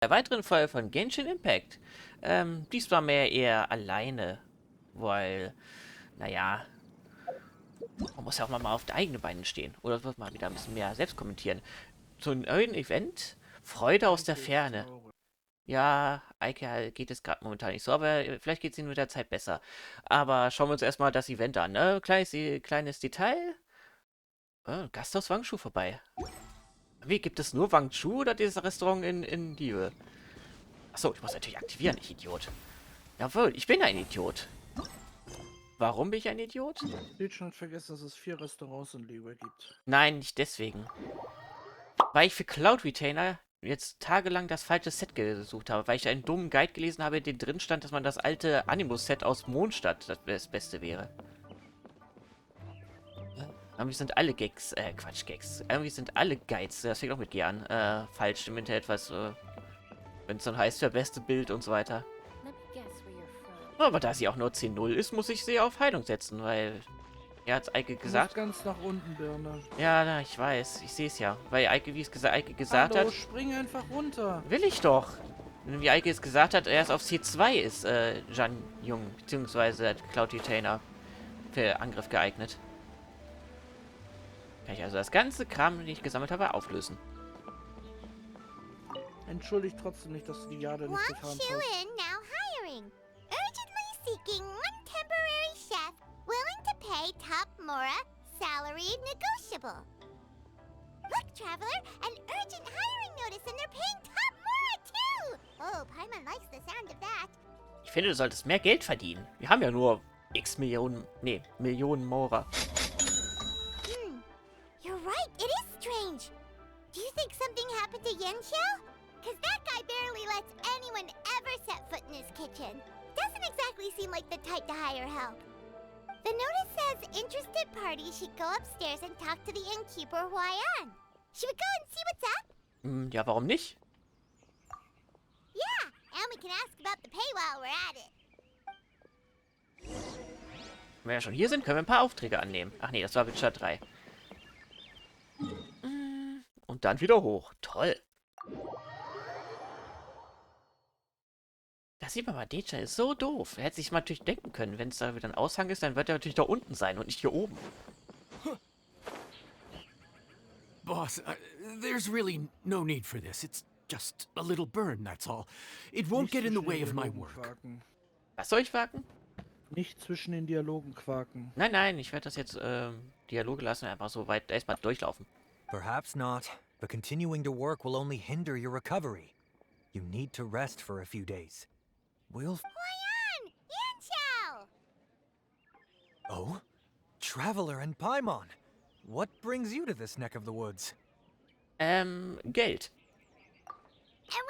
Der weiteren Folge von Genshin Impact. Diesmal mehr eher alleine, weil, naja, man muss ja auch mal auf die eigenen Beine stehen. Oder wird mal wieder ein bisschen mehr selbst kommentieren. So ein neuen Event, Freude aus der Eike ist Ferne. traurig. Ja, Eike geht es gerade momentan nicht so, aber vielleicht geht es ihnen mit der Zeit besser. Aber schauen wir uns erstmal das Event an, ne? Kleines Detail. Gasthaus Wangshu vorbei. Wie, gibt es nur Wangshu oder dieses Restaurant in Liyue? Achso, ich muss natürlich aktivieren, ich Idiot. Jawohl, ich bin ein Idiot. Warum bin ich ein Idiot? Bildschirm hat vergessen, dass es 4 Restaurants in Liyue gibt. Nein, nicht deswegen. Weil ich für Cloud Retainer jetzt tagelang das falsche Set gesucht habe. Weil ich einen dummen Guide gelesen habe, in dem drin stand, dass man das alte Animus-Set aus Mondstadt das Beste wäre. Irgendwie sind alle Gags, Quatsch, Gags. Irgendwie sind alle Guides, das fängt auch mit G an, falsch im Internet, wenn es dann heißt, für beste Bild und so weiter. Aber da sie auch nur 10.0 ist, muss ich sie auf Heilung setzen, weil er hat's Eike Du musst gesagt. ganz nach unten, Birne. Ja, na, ich weiß. Ich sehe es ja. Weil Eike, wie es Eike gesagt Hallo, hat. spring einfach runter. Will ich doch. Wie Eike es gesagt hat, erst auf C2 ist Jan Jung, beziehungsweise Cloud Retainer für Angriff geeignet. Kann ich also das ganze Kram, den ich gesammelt habe, auflösen. Entschuldigt trotzdem nicht, dass du die Jahre nicht getan Wangshu hast. now hiring. Urgently seeking one temporary chef willing to pay top Mora, salary negotiable. Look, traveler, an urgent hiring notice and they're paying top Mora too! Oh, Paimon likes the sound of that. Ich finde, du solltest mehr Geld verdienen. Wir haben ja nur x Millionen, nee, Millionen Mora. You're right, it is strange. Do you think something happened to Yenshao? Cause that guy barely lets anyone ever set foot in his kitchen. Doesn't exactly seem like the type to hire help. The notice says interested parties should go upstairs and talk to the innkeeper Huayan. Should we go and see what's up? Ja, warum nicht? Yeah, and we can ask about the pay while we're at it. Wenn wir schon hier sind, können wir ein paar Aufträge annehmen. Ach nee, das war Witcher 3. Und dann wieder hoch. Toll. Da sieht man mal, Deja ist so doof. Er hätte sich mal natürlich denken können, wenn es da wieder ein Aushang ist, dann wird er natürlich da unten sein und nicht hier oben. Boss, there's really no need for this. It's just a little burn, that's all. It won't Nicht get in the zwischen way den of my Dialogen work. quaken. Was soll ich wagen? Nicht zwischen den Dialogen quaken. Nein, nein, ich werde das jetzt Dialoge lassen, einfach so weit erstmal durchlaufen. Perhaps not, but continuing to work will only hinder your recovery. You need to rest for a few days. We'll... Huayan! Yenshao! Oh? Traveler and Paimon! What brings you to this neck of the woods? Geld. And we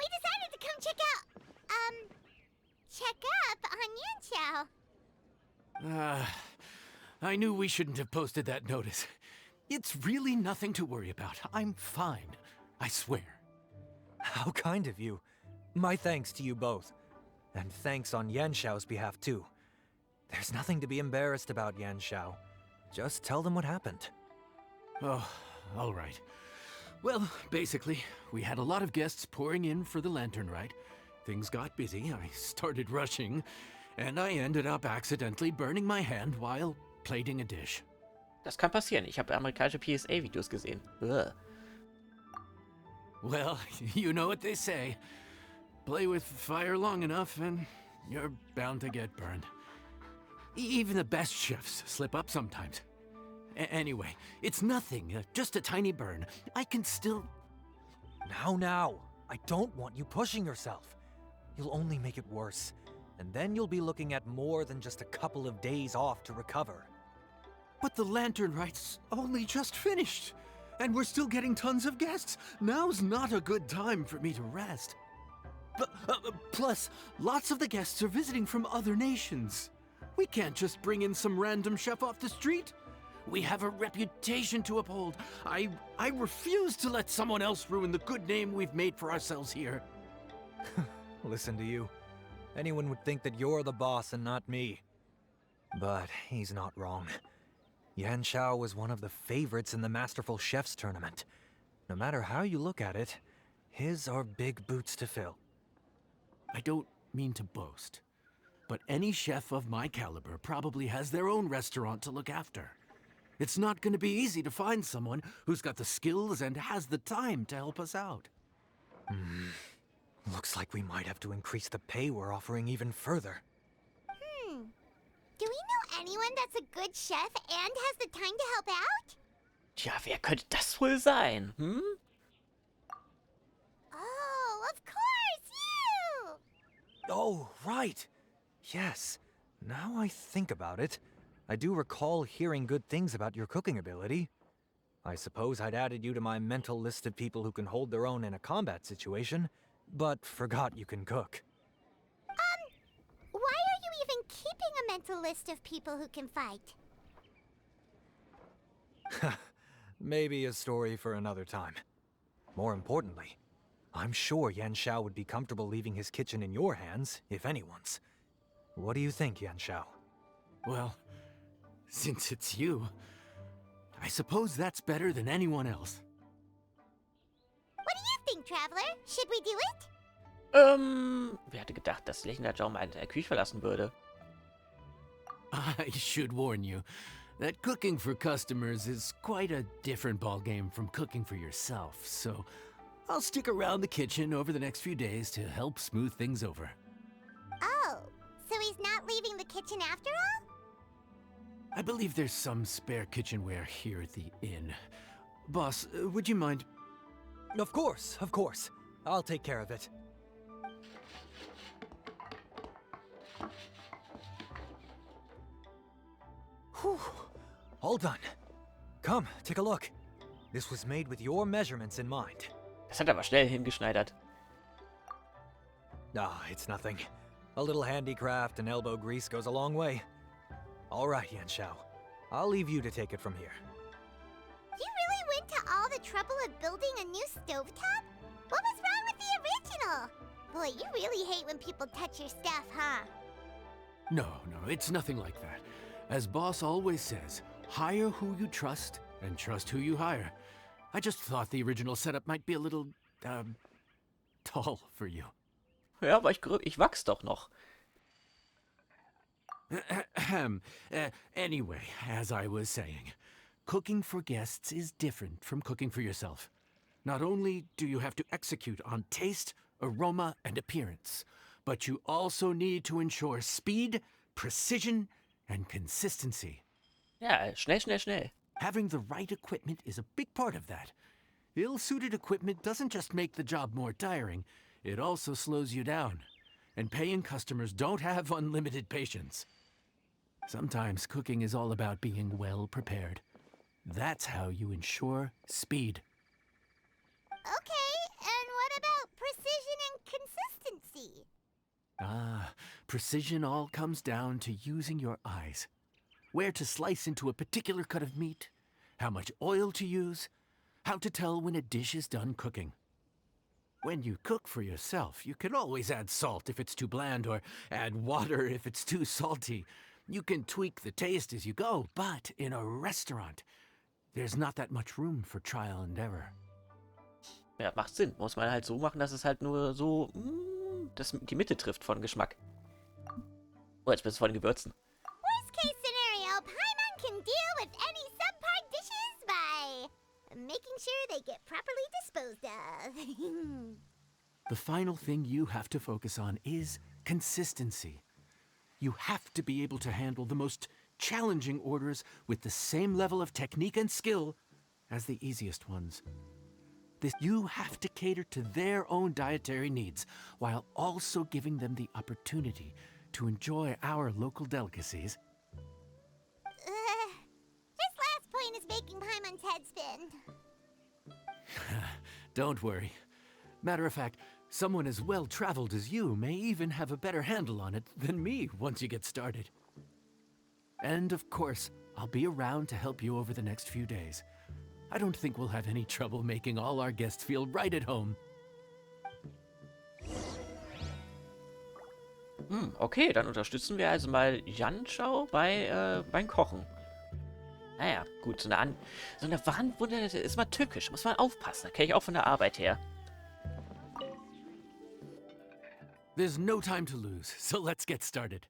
decided to come check up on Yenshao. I knew we shouldn't have posted that notice. It's really nothing to worry about. I'm fine. I swear. How kind of you. My thanks to you both. And thanks on Yanshao's behalf, too. There's nothing to be embarrassed about, Yanshao. Just tell them what happened. Oh, all right. Well, basically, we had a lot of guests pouring in for the lantern ride. Things got busy, I started rushing, and I ended up accidentally burning my hand while plating a dish. Das kann passieren. Ich habe amerikanische PSA-Videos gesehen. Ugh. Well, you know what they say. Play with fire long enough and you're bound to get burned. Even the best chefs slip up sometimes. Anyway, it's nothing, just a tiny burn. I can still... Now. I don't want you pushing yourself. You'll only make it worse. And then you'll be looking at more than just a couple of days off to recover. But the lantern right's only just finished. And we're still getting tons of guests. Now's not a good time for me to rest. Plus, lots of the guests are visiting from other nations. We can't just bring in some random chef off the street. We have a reputation to uphold. I refuse to let someone else ruin the good name we've made for ourselves here. Listen to you. Anyone would think that you're the boss and not me. But he's not wrong. Yanshao was one of the favorites in the Masterful Chefs tournament. No matter how you look at it, His are big boots to fill. I don't mean to boast, but any chef of my caliber probably has their own restaurant to look after. It's not going to be easy to find someone who's got the skills and has the time to help us out. Looks like we might have to increase the pay we're offering even further. Do we know anyone that's a good chef and has the time to help out? Tja, wer könnte das wohl sein? Hm? Oh, of course, you! Oh, right. Yes. Now I think about it, I do recall hearing good things about your cooking ability. I suppose I'd added you to my mental list of people who can hold their own in a combat situation, but forgot you can cook. Why are you even keeping a mental list of people who can fight? Maybe a story for another time. More importantly, I'm sure Yanshao would be comfortable leaving his kitchen in your hands, if anyone's. What do you think, Yanshao? Well, since it's you, I suppose that's better than anyone else. What do you think, Traveler? Should we do it? Wer hätte gedacht, dass Gelegenheit mal eine Küche verlassen würde? I should warn you that cooking for customers is quite a different ballgame from cooking for yourself, so I'll stick around the kitchen over the next few days to help smooth things over. Oh, so he's not leaving the kitchen after all? I believe there's some spare kitchenware here at the inn. Boss, would you mind? Of course, of course. I'll take care of it. Whew. All done. Come, take a look. This was made with your measurements in mind. Das hat er aber schnell hingeschneidert. Ah, it's nothing. A little handicraft and elbow grease goes a long way. All right, Yanshao. I'll leave you to take it from here. You really went to all the trouble of building a new stovetop? What was wrong with the original? Boy, you really hate when people touch your stuff, huh? No, it's nothing like that. As boss always says, hire who you trust and trust who you hire. I just thought the original setup might be a little, tall for you. Ja, aber ich wachs doch noch. Anyway, as I was saying, cooking for guests is different from cooking for yourself. Not only do you have to execute on taste, aroma, and appearance, but you also need to ensure speed, precision, and consistency. Ja, schnell. Having the right equipment is a big part of that. Ill-suited equipment doesn't just make the job more tiring, it also slows you down. And paying customers don't have unlimited patience. Sometimes cooking is all about being well prepared. That's how you ensure speed. Okay, and what about precision and consistency? Precision all comes down to using your eyes. Where to slice into a particular cut of meat, how much oil to use, how to tell when a dish is done cooking. When you cook for yourself, you can always add salt if it's too bland or add water if it's too salty. You can tweak the taste as you go, but in a restaurant, there's not that much room for trial and error. Ja, macht Sinn. Muss man halt so machen, dass es halt nur so dass die Mitte trifft von Geschmack. Oh, jetzt bist du von den Gewürzen. Worst case scenario, Paimon can deal with any subpar dishes by making sure they get properly disposed of. The final thing you have to focus on is consistency. You have to be able to handle the most challenging orders with the same level of technique and skill as the easiest ones. You have to cater to their own dietary needs while also giving them the opportunity to enjoy our local delicacies. This last point is making Paimon's head spin. Don't worry. Matter of fact, someone as well-traveled as you may even have a better handle on it than me once you get started. And of course, I'll be around to help you over the next few days. I don't think we'll have any trouble making all our guests feel right at home. Okay, dann unterstützen wir also mal Yanshao beim Kochen. Naja, gut, so eine Warnwunde ist mal tückisch. Muss man aufpassen. Da kenne ich auch von der Arbeit her. There's no time to lose, so let's get started.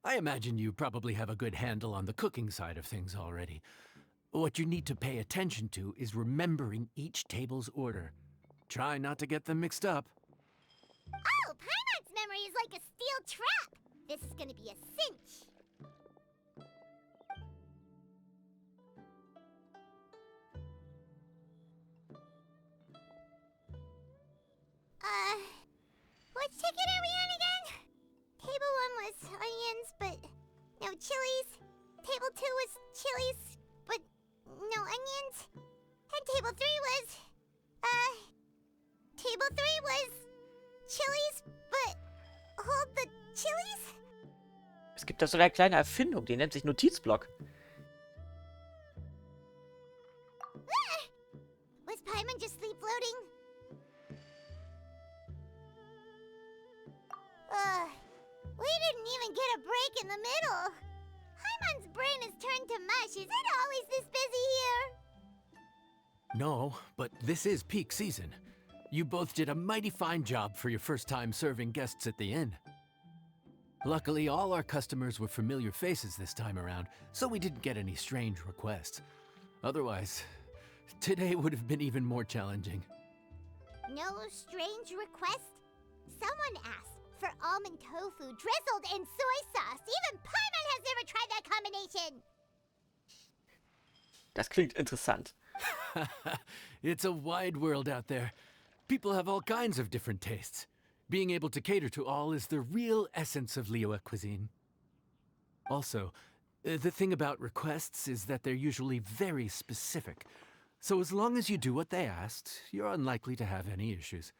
I imagine you probably have a good handle on the cooking side of things already. What you need to pay attention to is remembering each table's order. Try not to get them mixed up. Oh, Paimon's memory is like a steel trap. This is gonna be a cinch. Which ticket are we on again? Table 1 was onions, but no chilies. Table 2 was chilies, but no onions. And table 3 was, table 3 was chilies, but hold the chilies? Es gibt da so eine kleine Erfindung, die nennt sich Notizblock. Was Paimon just sleep floating? We didn't even get a break in the middle. Paimon's brain has turned to mush. Is it always this busy here? No, but this is peak season. You both did a mighty fine job for your first time serving guests at the inn. Luckily, all our customers were familiar faces this time around, so we didn't get any strange requests. Otherwise, today would have been even more challenging. No strange request? Someone asked for almond tofu drizzled in soy sauce. Even Paimon has never tried that combination. Das klingt interessant. It's a wide world out there. People have all kinds of different tastes. Being able to cater to all is the real essence of Liyue cuisine. Also, the thing about requests is that they're usually very specific. So as long as you do what they asked, you're unlikely to have any issues.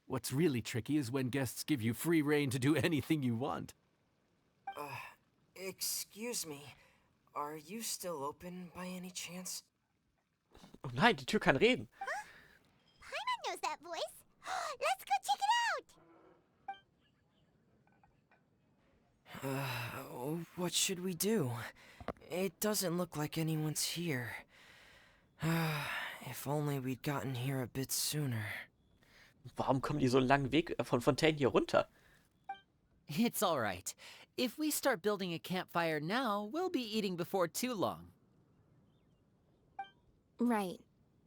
What's really tricky is when guests give you free rein to do anything you want. Excuse me. Are you still open by any chance? Oh nein, die Tür kann reden. Paimon knows that voice. Let's go check it out. What should we do? It doesn't look like anyone's here. If only we'd gotten here a bit sooner. Warum kommen die so einen langen Weg von Fontaine hier runter? It's all right. If we start building a campfire now, we'll be eating before too long. Right.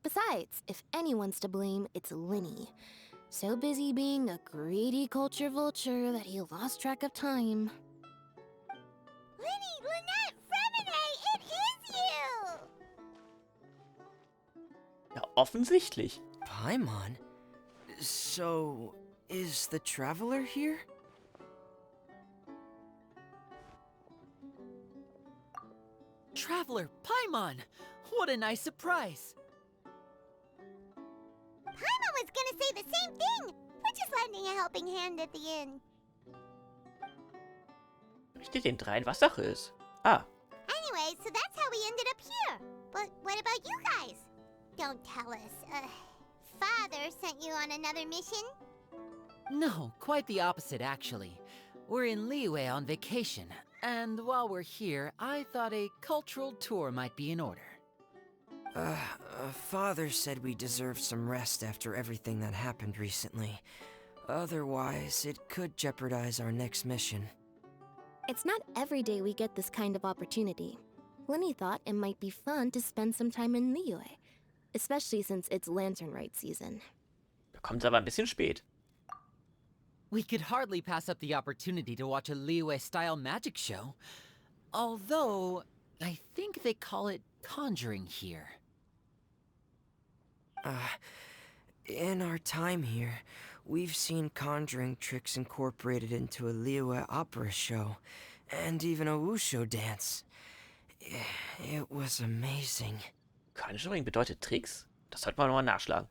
Besides, if anyone's to blame, it's Linny. So busy being a greedy culture vulture that he lost track of time. Linny, Lynette, Fremine, it is you! Ja, offensichtlich. Paimon? So, is the traveler here? Traveler Paimon! What a nice surprise! Paimon was gonna say the same thing. We're just lending a helping hand at the inn. Richtet den dreien, was Sache ist. Ah, Anyway, so that's how we ended up here. But what about you guys? Don't tell us. Father sent you on another mission? No, quite the opposite, actually. We're in Liyue on vacation, and while we're here, I thought a cultural tour might be in order. Father said we deserve some rest after everything that happened recently. Otherwise, it could jeopardize our next mission. It's not every day we get this kind of opportunity. Linny thought it might be fun to spend some time in Liyue, especially since it's lantern rite season. da kommt aber ein bisschen spät. We could hardly pass up the opportunity to watch a Liyue-style magic show. Although, I think they call it conjuring here. In our time here, we've seen conjuring tricks incorporated into a Liyue opera show, and even a wushu dance. It was amazing. Conjuring bedeutet Tricks? Das sollte man nochmal nachschlagen.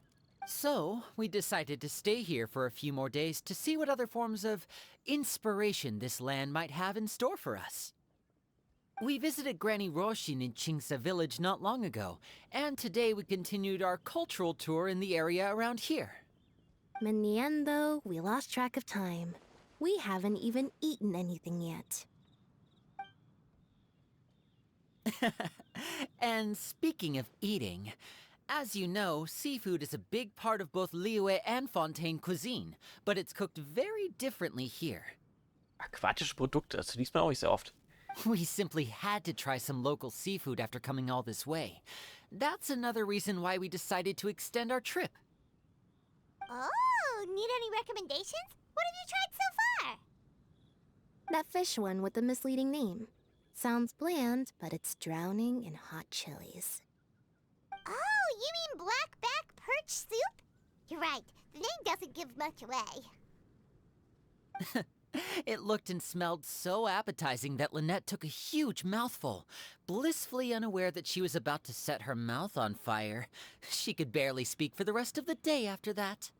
So, we decided to stay here for a few more days to see what other forms of inspiration this land might have in store for us. We visited Granny Roshin in Chingsa village not long ago, and today we continued our cultural tour in the area around here. In the end, though, we lost track of time. We haven't even eaten anything yet. And speaking of eating, As you know, seafood is a big part of both Liyue and Fontaine cuisine, but it's cooked very differently here. Aquatische Produkte, das liest man auch nicht sehr oft. We simply had to try some local seafood after coming all this way. That's another reason why we decided to extend our trip. Oh, need any recommendations? What have you tried so far? That fish one with the misleading name. Sounds bland, but it's drowning in hot chilies. Oh, you mean blackback perch soup? You're right, the name doesn't give much away. It looked and smelled so appetizing that Lynette took a huge mouthful, blissfully unaware that she was about to set her mouth on fire. She could barely speak for the rest of the day after that.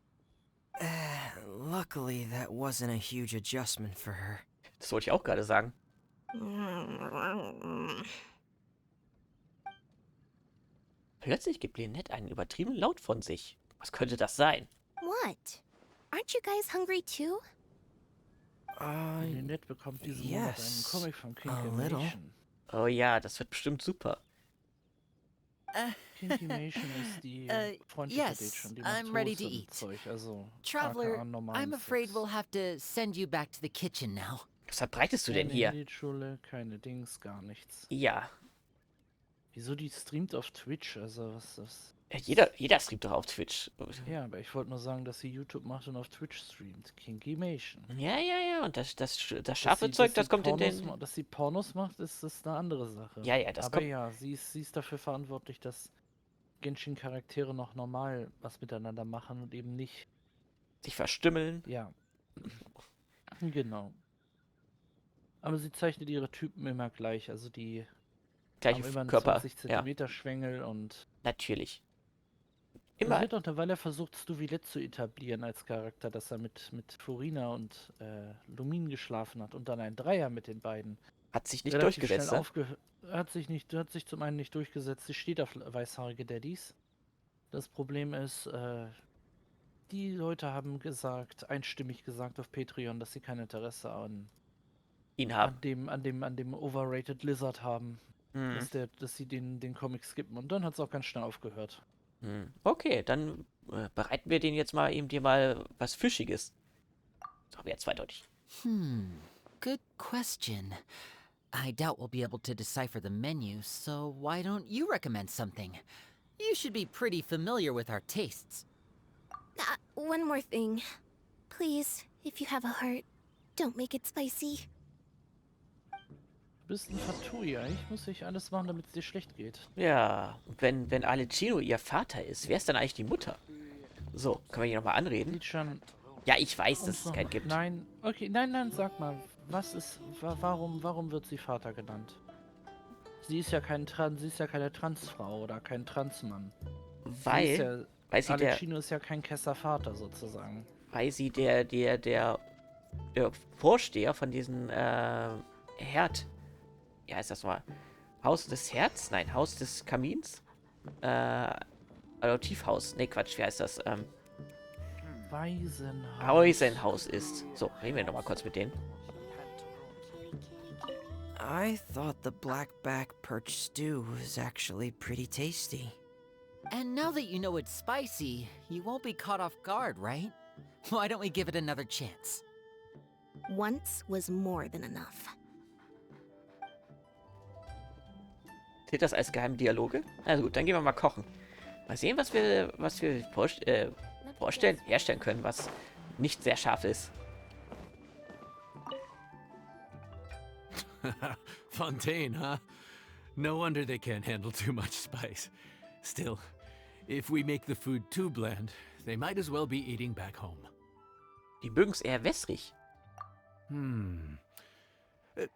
Luckily, that wasn't a huge adjustment for her. Das wollte ich auch gerade sagen. Plötzlich gibt Lynette einen übertriebenen Laut von sich. Was könnte das sein? What? Aren't you guys hungry too? Lynette bekommt diesen Monat einen Yes, Comic von a little. Kinkimation. Oh ja, das wird bestimmt super. Kinkimation ist die freundliche yes, Mädchen, die I'm macht ready Toast to und eat. Zeug, also Traveler, aka normalen I'm afraid Sex. we'll have to send you back to the kitchen now. Was verbreitest du denn Keine hier? Elite-Schule, keine Dings, gar nichts. Ja, Wieso die streamt auf Twitch? Also was ist das? jeder streamt doch auf Twitch. Ja, aber ich wollte nur sagen, dass sie YouTube macht und auf Twitch streamt. Kinkimation. Ja, und das Dass scharfe sie- Zeug, dass das sie kommt in Pornos den... ma- Dass sie Pornos macht, ist eine andere Sache. Ja, das Aber kommt... ja, sie ist dafür verantwortlich, dass Genshin-Charaktere noch normal was miteinander machen und eben nicht, sich verstümmeln. ja. Genau. Aber sie zeichnet ihre Typen immer gleich, also die Gleiche haben immer einen Körper. 20 Ja, cm Schwengel und natürlich. sie Immer. hat auch eine Weile versucht, Stuvilette zu etablieren als Charakter, dass er mit Furina und Lumin geschlafen hat und dann ein Dreier mit den beiden. Hat sich nicht Relativ durchgesetzt, schnell ne? hat sich zum einen nicht durchgesetzt. Sie steht auf weißhaarige Daddys. Das Problem ist, die Leute haben gesagt, einstimmig gesagt auf Patreon, dass sie kein Interesse Ihn haben. an dem Overrated Lizard haben. Mhm. Dass sie den Comic skippen. Und dann hat es auch ganz schnell aufgehört. Okay, dann bereiten wir den jetzt mal eben dir mal was Fischiges. So, aber jetzt zweideutig. Good question. I doubt we'll be able to decipher the menu, so why don't you recommend something? You should be pretty familiar with our tastes. One more thing. Please, if you have a heart, don't make it spicy. Du bist ein Fatuja. Ich muss nicht alles machen, damit es dir schlecht geht. Ja, wenn Alecino ihr Vater ist, wer ist dann eigentlich die Mutter? So, können wir hier nochmal anreden? Liedschan, Ja, ich weiß, dass uns es noch keinen mal- gibt. Nein, okay, nein, sag mal. Warum wird sie Vater genannt? Sie ist ja keine Transfrau oder kein Transmann. Weil sie der Alecino ist ja kein Kesser-Vater sozusagen. der Vorsteher von diesem Herd, wie heißt das mal? Haus des Herz? Nein, Haus des Kamins? Adoptivhaus. Ne, Quatsch, wie heißt das? Waisenhaus. Waisenhaus ist. So, reden wir nochmal kurz mit denen. I thought the blackback perch stew was actually pretty tasty. And now that you know it's spicy, you won't be caught off guard, right? Why don't we give it another chance? Once was more than enough. Zählt das als geheime Dialoge? Na gut, dann gehen wir mal kochen. Mal sehen, was wir herstellen können, was nicht sehr scharf ist. Fontaine, huh? No wonder they can't handle too much spice. Still, if we make the food too bland, they might as well be eating back home. Die mögen's eher wässrig.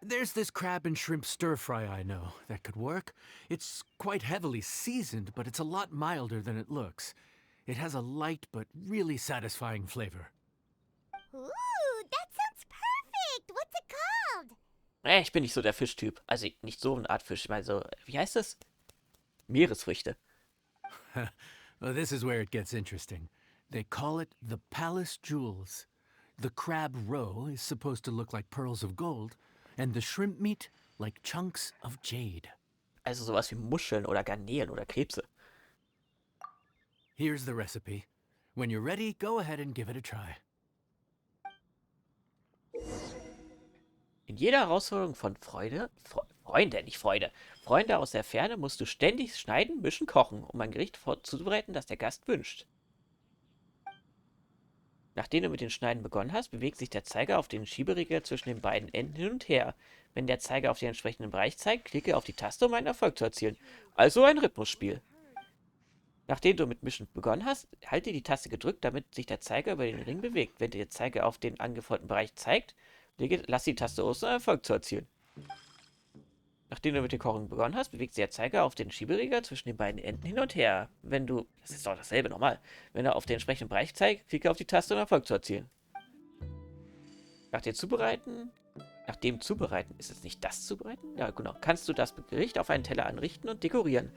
There's this crab and shrimp stir fry I know that could work. It's quite heavily seasoned, but it's a lot milder than it looks. It has a light but really satisfying flavor. Ooh, that sounds perfect! What's it called? Ich bin nicht so der Fischtyp. Also nicht so eine Art Fisch. Ich meine so, wie heißt das? Meeresfrüchte. Well, this is where it gets interesting. They call it the palace jewels. The crab roe is supposed to look like pearls of gold, and the shrimp meat like chunks of jade. Also sowas wie Muscheln oder Garnelen oder Krebse. Here's the recipe. When you're ready, go ahead and give it a try. In jeder Herausforderung von Freunde, nicht Freude. Freunde aus der Ferne musst du ständig schneiden, mischen, kochen, um ein Gericht zuzubereiten, das der Gast wünscht. Nachdem du mit den Schneiden begonnen hast, bewegt sich der Zeiger auf den Schieberegler zwischen den beiden Enden hin und her. Wenn der Zeiger auf den entsprechenden Bereich zeigt, klicke auf die Taste, um einen Erfolg zu erzielen. Also ein Rhythmusspiel. Nachdem du mit Mischen begonnen hast, halte die Taste gedrückt, damit sich der Zeiger über den Ring bewegt. Wenn der Zeiger auf den angeforderten Bereich zeigt, lass die Taste los, um einen Erfolg zu erzielen. Nachdem du mit dem Kochen begonnen hast, bewegt sich der Zeiger auf den Schieberegler zwischen den beiden Enden hin und her. Das ist doch dasselbe nochmal. Wenn er auf den entsprechenden Bereich zeigt, klicke auf die Taste, um Erfolg zu erzielen. Nach dem Zubereiten, ist es nicht das Zubereiten? Ja, genau. Kannst du das Gericht auf einen Teller anrichten und dekorieren.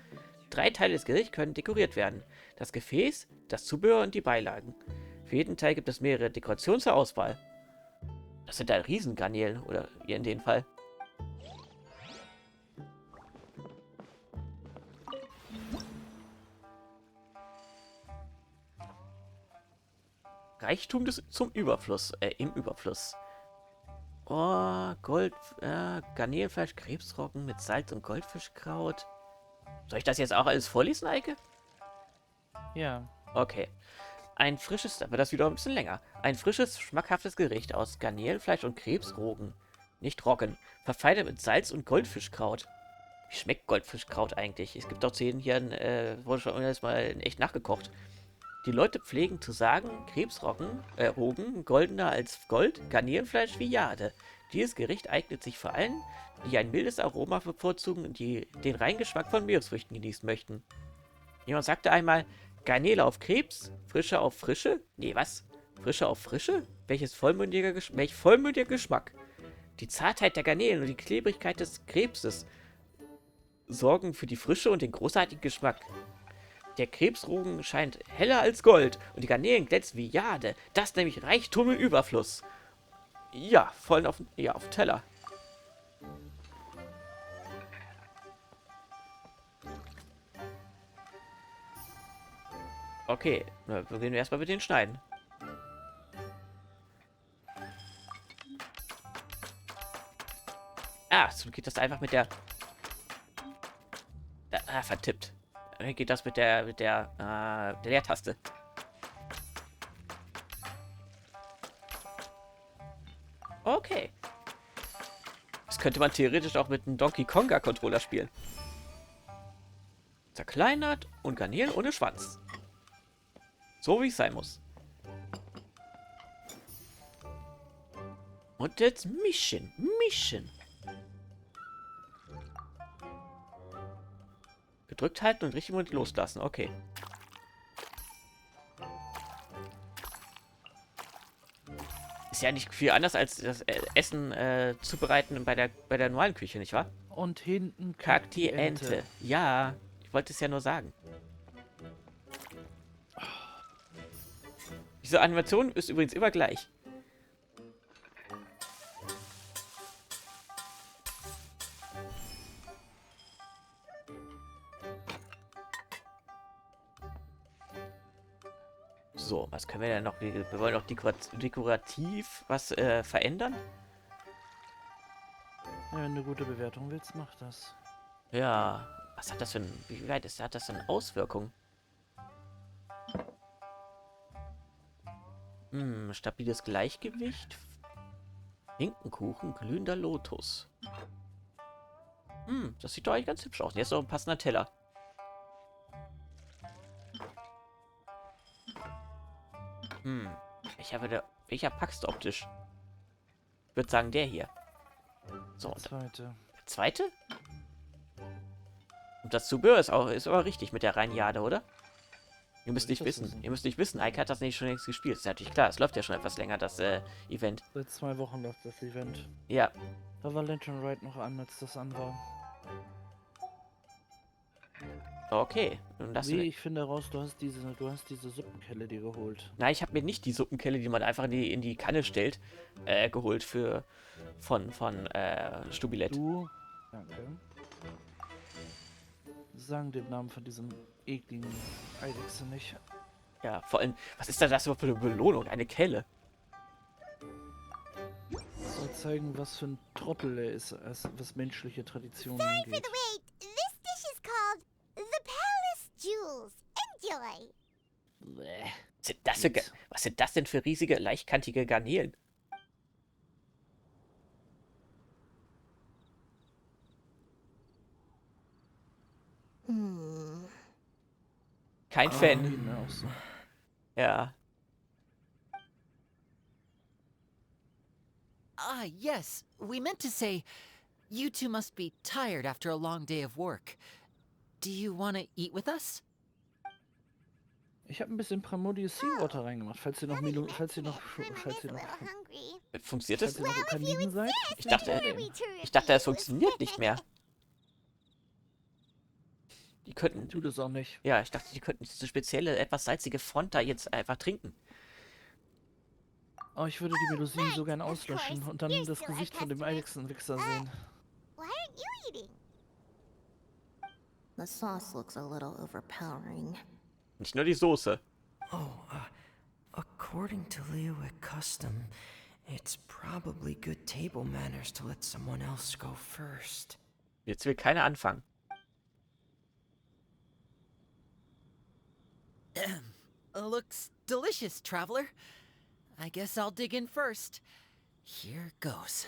3 Teile des Gerichts können dekoriert werden. Das Gefäß, das Zubehör und die Beilagen. Für jeden Teil gibt es mehrere Dekorationen zur Auswahl. Das sind da Riesengarnelen, oder in dem Fall. Reichtum im Überfluss. Oh, Garnelenfleisch, Krebsroggen mit Salz und Goldfischkraut. Soll ich das jetzt auch alles vorlesen, Eike? Ja. Okay. Dann wird das wieder ein bisschen länger. Ein frisches, schmackhaftes Gericht aus Garnelenfleisch und Krebsrogen. Nicht Roggen. Verfeinert mit Salz und Goldfischkraut. Wie schmeckt Goldfischkraut eigentlich? Es gibt doch zu hier wurde schon mal in echt nachgekocht. Die Leute pflegen zu sagen, Rogen goldener als Gold, Garnelenfleisch wie Jahre. Dieses Gericht eignet sich vor allem, die ein mildes Aroma bevorzugen und die den reinen Geschmack von Meeresfrüchten genießen möchten. Jemand sagte einmal, Garnele auf Krebs, Frische auf Frische? Nee, was? Frische auf Frische? Welch vollmündiger Geschmack. Die Zartheit der Garnelen und die Klebrigkeit des Krebses sorgen für die Frische und den großartigen Geschmack. Der Krebsrogen scheint heller als Gold und die Garnelen glänzen wie Jade. Das nämlich Reichtum im Überfluss. Ja, voll auf den Teller. Okay, dann beginnen wir erstmal mit den Schneiden. So geht das einfach mit der... vertippt. Dann geht das mit der Leertaste. Okay. Das könnte man theoretisch auch mit einem Donkey Konga Controller spielen. Zerkleinert und Garnelen ohne Schwanz. So wie es sein muss. Und jetzt mischen. Gedrückt halten und richtig Mund loslassen. Okay. Ist ja nicht viel anders als das Essen zubereiten bei der normalen Küche, nicht wahr? Und hinten Kackt die Ente. Ja, ich wollte es ja nur sagen. Diese Animation ist übrigens immer gleich. So, was können wir denn noch? Wir wollen noch dekorativ was verändern. Ja, wenn du eine gute Bewertung willst, mach das. Ja, was hat das wie weit hat das denn Auswirkungen? Stabiles Gleichgewicht. Schinkenkuchen, glühender Lotus. Das sieht doch eigentlich ganz hübsch aus. Jetzt noch ein passender Teller. Welcher packst du optisch? Ich würde sagen, der hier. So, Der zweite. Der zweite? Und das Zubehör ist aber richtig mit der reinen Jade, oder? Ihr müsst nicht wissen, Eike hat das nicht schon längst gespielt. Ist natürlich klar, es läuft ja schon etwas länger, das Event. Seit 2 Wochen läuft das Event. Ja. Da war Lantern Ride noch an, als das an war. Okay. Und das Ich finde heraus, du hast diese Suppenkelle dir geholt. Nein, ich habe mir nicht die Suppenkelle, die man einfach in die Kanne stellt, geholt von Stubilett. Danke. Sagen den Namen von diesem ekligen Eidechse nicht. Ja, vor allem, was ist denn das überhaupt für eine Belohnung? Eine Kelle. Soll zeigen, was für ein Trottel er ist, was menschliche Traditionen For angeht. the wait, this dish is called the Palace Jewels. Enjoy. Bäh. Was sind das denn für riesige, leichtkantige Garnelen? Kein Fan. Geht mir auch so. Ja. Ah, yes. We meant to say, you two must be tired after a long day of work. Do you want to eat with us? Ich habe ein bisschen Primordial Seawater reingemacht, falls ihr noch Now that you falls ihr mention noch it, I'm falls just ihr a noch little hungry. Funktioniert das? falls ihr noch Well, if you Kaninen seid. insist, Ich dachte- then we Ich dachte, es refuse. funktioniert nicht mehr. Die könnten. Tut es auch nicht. Ja, ich dachte, die könnten diese spezielle, etwas salzige Front da jetzt einfach trinken. Oh, ich würde die Melusine so gern right, of auslöschen course. und dann You're das still a Gesicht von dem customer. Eidechsenwichser sehen. Why aren't you eating? The sauce looks a little overpowering. Nicht nur die Soße. According to Liyue custom, it's probably good table manners to let someone else go first. Jetzt will keiner anfangen. Looks delicious, traveler. I guess I'll dig in first. Here goes.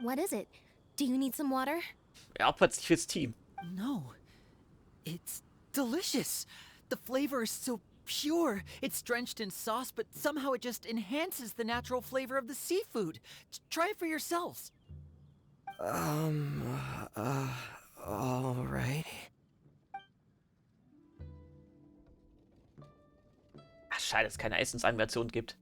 What is it? Do you need some water? Er opfert sich fürs Team. No, it's delicious. The flavor is so pure. It's drenched in sauce, but somehow it just enhances the natural flavor of the seafood. Try it for yourselves. Alright. Ach, schade, dass es keine Essensanimation gibt.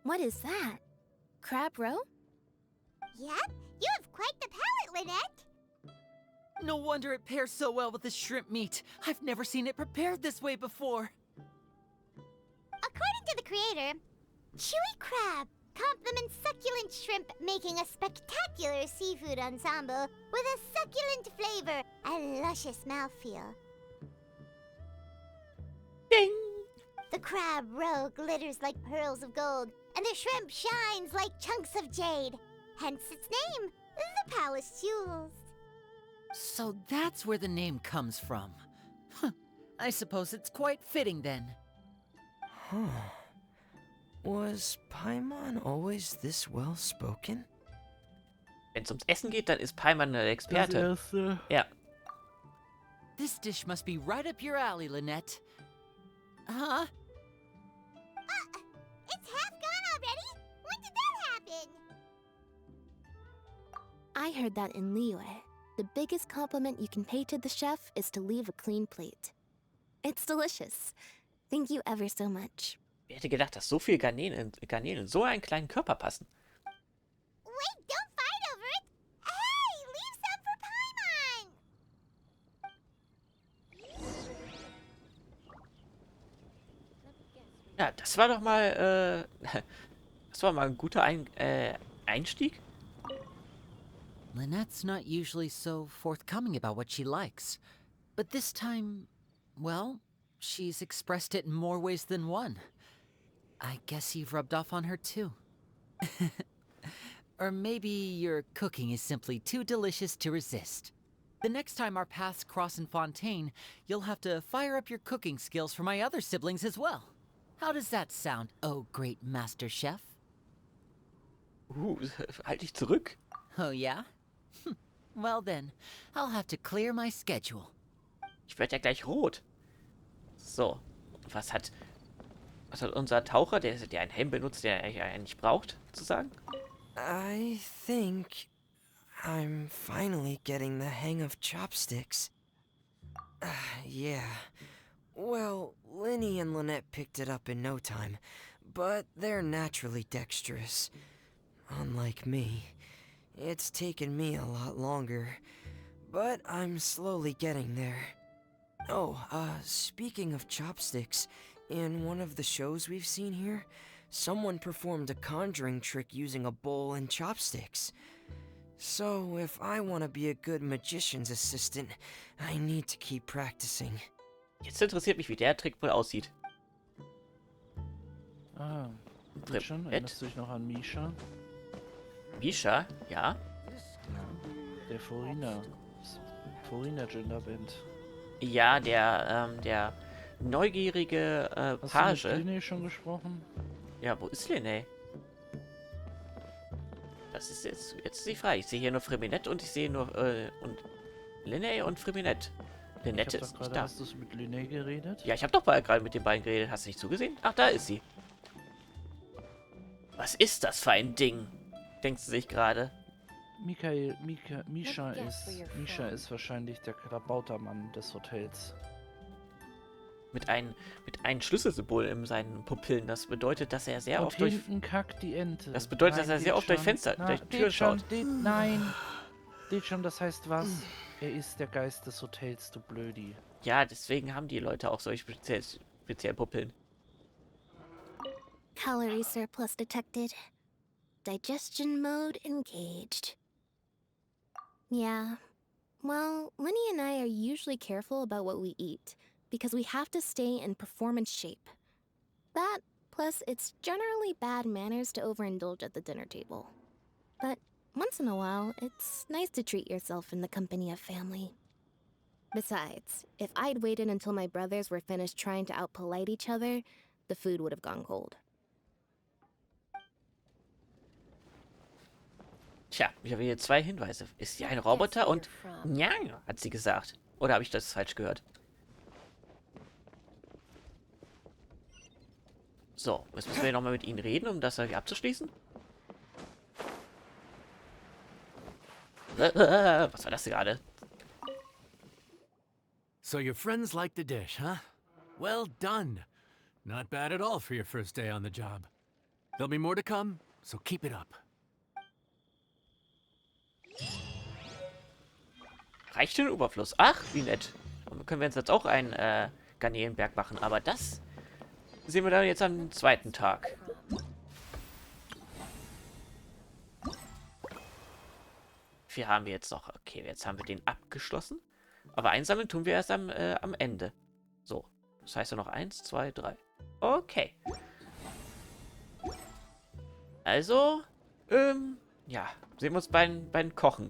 What is that? Crab roe? Yep, you have quite the palate, Lynette. No wonder it pairs so well with the shrimp meat. I've never seen it prepared this way before. According to the creator, chewy crab complements succulent shrimp, making a spectacular seafood ensemble with a succulent flavor and luscious mouthfeel. Ding! The crab roe glitters like pearls of gold, and the shrimp shines like chunks of jade. Hence its name, the Palace Jewels. So that's where the name comes from. Huh. I suppose it's quite fitting then. Was Paimon always this well spoken? Wenn es ums Essen geht, dann ist Paimon der Das Experte. erste. Ja. This dish must be right up your alley, Lynette. Huh? It's half gone already? When did that happen? I heard that in Liyue. The biggest compliment you can pay to the chef is to leave a clean plate. It's delicious. Thank you ever so much. Wer hätte gedacht, dass so viele Garnelen in so einen kleinen Körper passen? Wait, don't fight over it! Hey, leave some for Paimon! Ja, das war doch mal, das war mal ein guter Einstieg. Lynette's not usually so forthcoming about what she likes. But this time, well, she's expressed it in more ways than one. I guess you've rubbed off on her too. Or maybe your cooking is simply too delicious to resist. The next time our paths cross in Fontaine, you'll have to fire up your cooking skills for my other siblings as well. How does that sound, oh great master chef? Halt dich zurück. Oh yeah? Well then, I'll have to clear my schedule. Ich werde ja gleich rot. So, was hat unser Taucher, der einen Helm benutzt, der er eigentlich braucht, zu sagen? I think I'm finally getting the hang of chopsticks. Yeah. Well, Linny and Lynette picked it up in no time, but they're naturally dexterous. Unlike me. It's taken me a lot longer, but I'm slowly getting there. Oh, speaking of chopsticks, in one of the shows we've seen here, someone performed a conjuring trick using a bowl and chopsticks. So, if I want to be a good magician's assistant, I need to keep practicing. Jetzt interessiert mich, wie der Trick wohl aussieht. Ah, gut schon. Erinnerst du dich noch an Misha? Misha? Ja? Der Forina Genderband. Ja, der neugierige Hast Page. du mit Lene schon gesprochen? Ja, wo ist Lene? Das ist jetzt ist die Frage. Ich sehe hier nur Freminette und ich sehe nur und Lene und Freminette. Linette ist nicht da. Hast du mit Lene geredet? Ja, ich habe doch gerade mit den beiden geredet. Hast du nicht zugesehen? Ach, da ist sie. Was ist das für ein Ding? Denkst du sich gerade? Misha ist wahrscheinlich der Klabautermann des Hotels. Mit einem Schlüsselsymbol in seinen Pupillen. Das bedeutet, dass er sehr Und oft durch... hinten kackt die Ente. Das bedeutet, dass er sehr oft durch Fenster, durch Tür schaut. Nein. Steht schon, das heißt was? Er ist der Geist des Hotels, du Blödi. Ja, deswegen haben die Leute auch solche spezielle Pupillen. Calorie surplus detected. Digestion mode engaged. Yeah. Well, Lenny and I are usually careful about what we eat, because we have to stay in performance shape. That, plus it's generally bad manners to overindulge at the dinner table. But once in a while, it's nice to treat yourself in the company of family. Besides, if I'd waited until my brothers were finished trying to out-polite each other, the food would have gone cold. Tja, ich habe hier 2 Hinweise. Ist sie ein Roboter und... Ja, hat sie gesagt. Oder habe ich das falsch gehört? So, jetzt müssen wir nochmal mit ihnen reden, um das hier abzuschließen. Was war das gerade? So your friends like the dish, huh? Well done. Not bad at all for your first day on the job. There'll be more to come, so keep it up. Reicht den Überfluss. Ach, wie nett. Dann können wir uns jetzt auch einen Garnelenberg machen. Aber das sehen wir dann jetzt am 2. Tag. Wie haben wir jetzt noch? Okay, jetzt haben wir den abgeschlossen. Aber einsammeln tun wir erst am Ende. So. Das heißt ja noch 1, 2, 3. Okay. Also, ja. Sehen wir uns beim Kochen.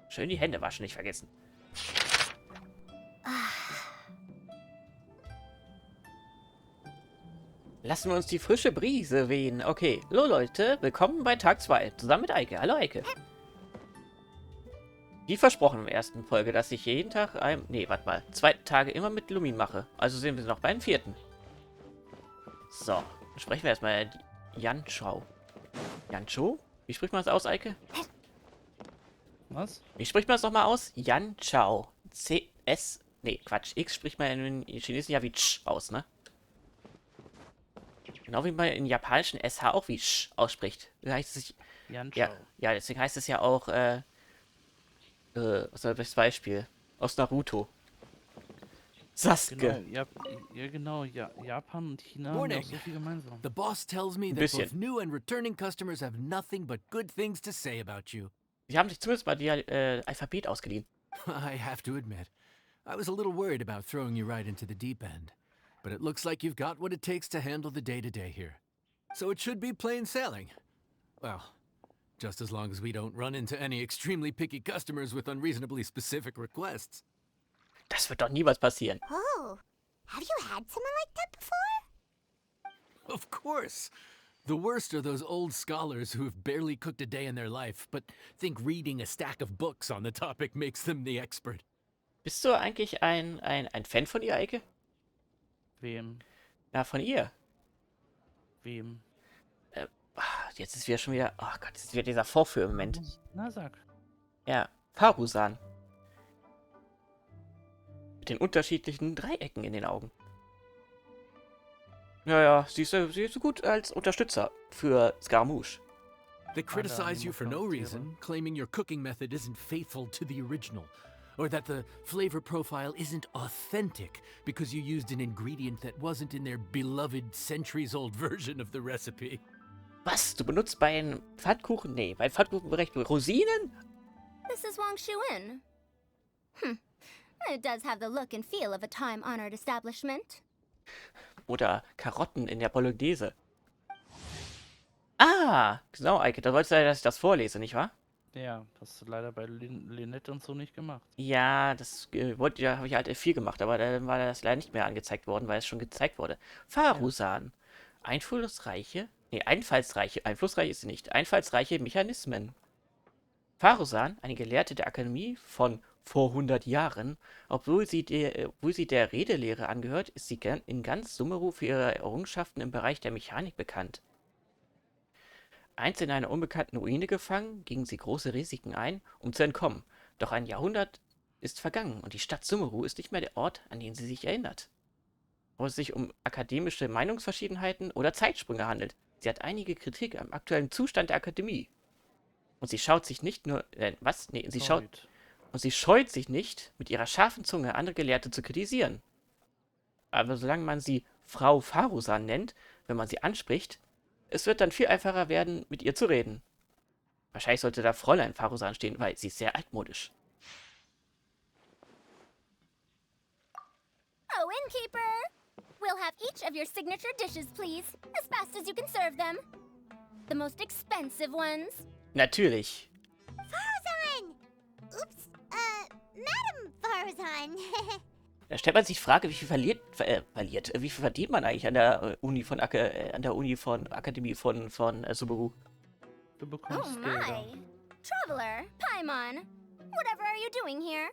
Schön die Hände waschen, nicht vergessen. Lassen wir uns die frische Brise wehen. Okay, hallo Leute, willkommen bei Tag 2, zusammen mit Eike. Hallo Eike. Wie versprochen in der ersten Folge, dass ich jeden Tag, 2 Tage immer mit Lumin mache. Also sind wir noch beim 4. So, dann sprechen wir erstmal Janschau. Jancho? Wie spricht man das aus, Eike? Was? Wie spricht man das nochmal aus? Janschau. C-S... Nee, Quatsch. X spricht man in Chinesen ja wie Ch aus, ne? Genau wie man in japanischen SH auch wie Sch ausspricht. Da heißt es... Ja, deswegen heißt es ja auch, was war das Beispiel? Aus Naruto. Sasuke. Genau, Japan und China haben ja auch so viel gemeinsam. The boss tells me that both new and returning customers have nothing but good things to say about you. Sie haben sich zumindest mal die Alphabet ausgeliehen. I have to admit, I was a little worried about throwing you right into the deep end. But it looks like you've got what it takes to handle the day-to-day here. So it should be plain sailing. Well, just as long as we don't run into any extremely picky customers with unreasonably specific requests. Das wird doch niemals passieren. Oh, have you had someone like that before? Of course. The worst are those old scholars who have barely cooked a day in their life, but think reading a stack of books on the topic makes them the expert. Bist du eigentlich ein Fan von ihr, Eike? Wem? Ja, von ihr. Wem? Jetzt ist wieder schon wieder... Oh Gott, jetzt ist wieder dieser Vorführmoment. Na, sag. Ja, Farusan. Mit den unterschiedlichen Dreiecken in den Augen. Ja, sie ist so gut als Unterstützer für Scaramouche. They criticize you for no reason, claiming your cooking method isn't faithful to the original, or that the flavor profile isn't authentic because you used an ingredient that wasn't in their beloved centuries-old version of the recipe. Was? Du benutzt bei Pfannkuchen? Nee, bei Pfannkuchenberechnung Rosinen? This is Wangshu Inn. It does have the look and feel of a time-honored establishment. Oder Karotten in der Bolognese? Ah, genau, Eike, da wolltest du ja, dass ich das vorlese, nicht wahr? Ja, hast du leider bei Lynette und so nicht gemacht. Ja, das habe ich halt F4 gemacht, aber dann war das leider nicht mehr angezeigt worden, weil es schon gezeigt wurde. Farusan. Einflussreich ist sie nicht. Einfallsreiche Mechanismen. Farusan, eine Gelehrte der Akademie von vor 100 Jahren, obwohl sie der Redelehre angehört, ist sie in ganz Sumeru für ihre Errungenschaften im Bereich der Mechanik bekannt. Einst in einer unbekannten Ruine gefangen, gingen sie große Risiken ein, um zu entkommen. Doch ein Jahrhundert ist vergangen und die Stadt Sumeru ist nicht mehr der Ort, an den sie sich erinnert. Ob es sich um akademische Meinungsverschiedenheiten oder Zeitsprünge handelt, sie hat einige Kritik am aktuellen Zustand der Akademie. Und sie scheut sich nicht, mit ihrer scharfen Zunge andere Gelehrte zu kritisieren. Aber solange man sie Frau Farusan nennt, wenn man sie anspricht, es wird dann viel einfacher werden, mit ihr zu reden. Wahrscheinlich sollte da Fräulein Farusan stehen, weil sie ist sehr altmodisch. Oh, innkeeper! We'll have each of your signature dishes, please, as fast as you can serve them. The most expensive ones. Natürlich. Farzan! Oops, Madam Farzan. Da stellt man sich die Frage, wie viel wie viel verdient man eigentlich an der Uni von Akademie von Sumeru? Du Oh bekommst Gelder. my! Traveler, Paimon, whatever are you doing here?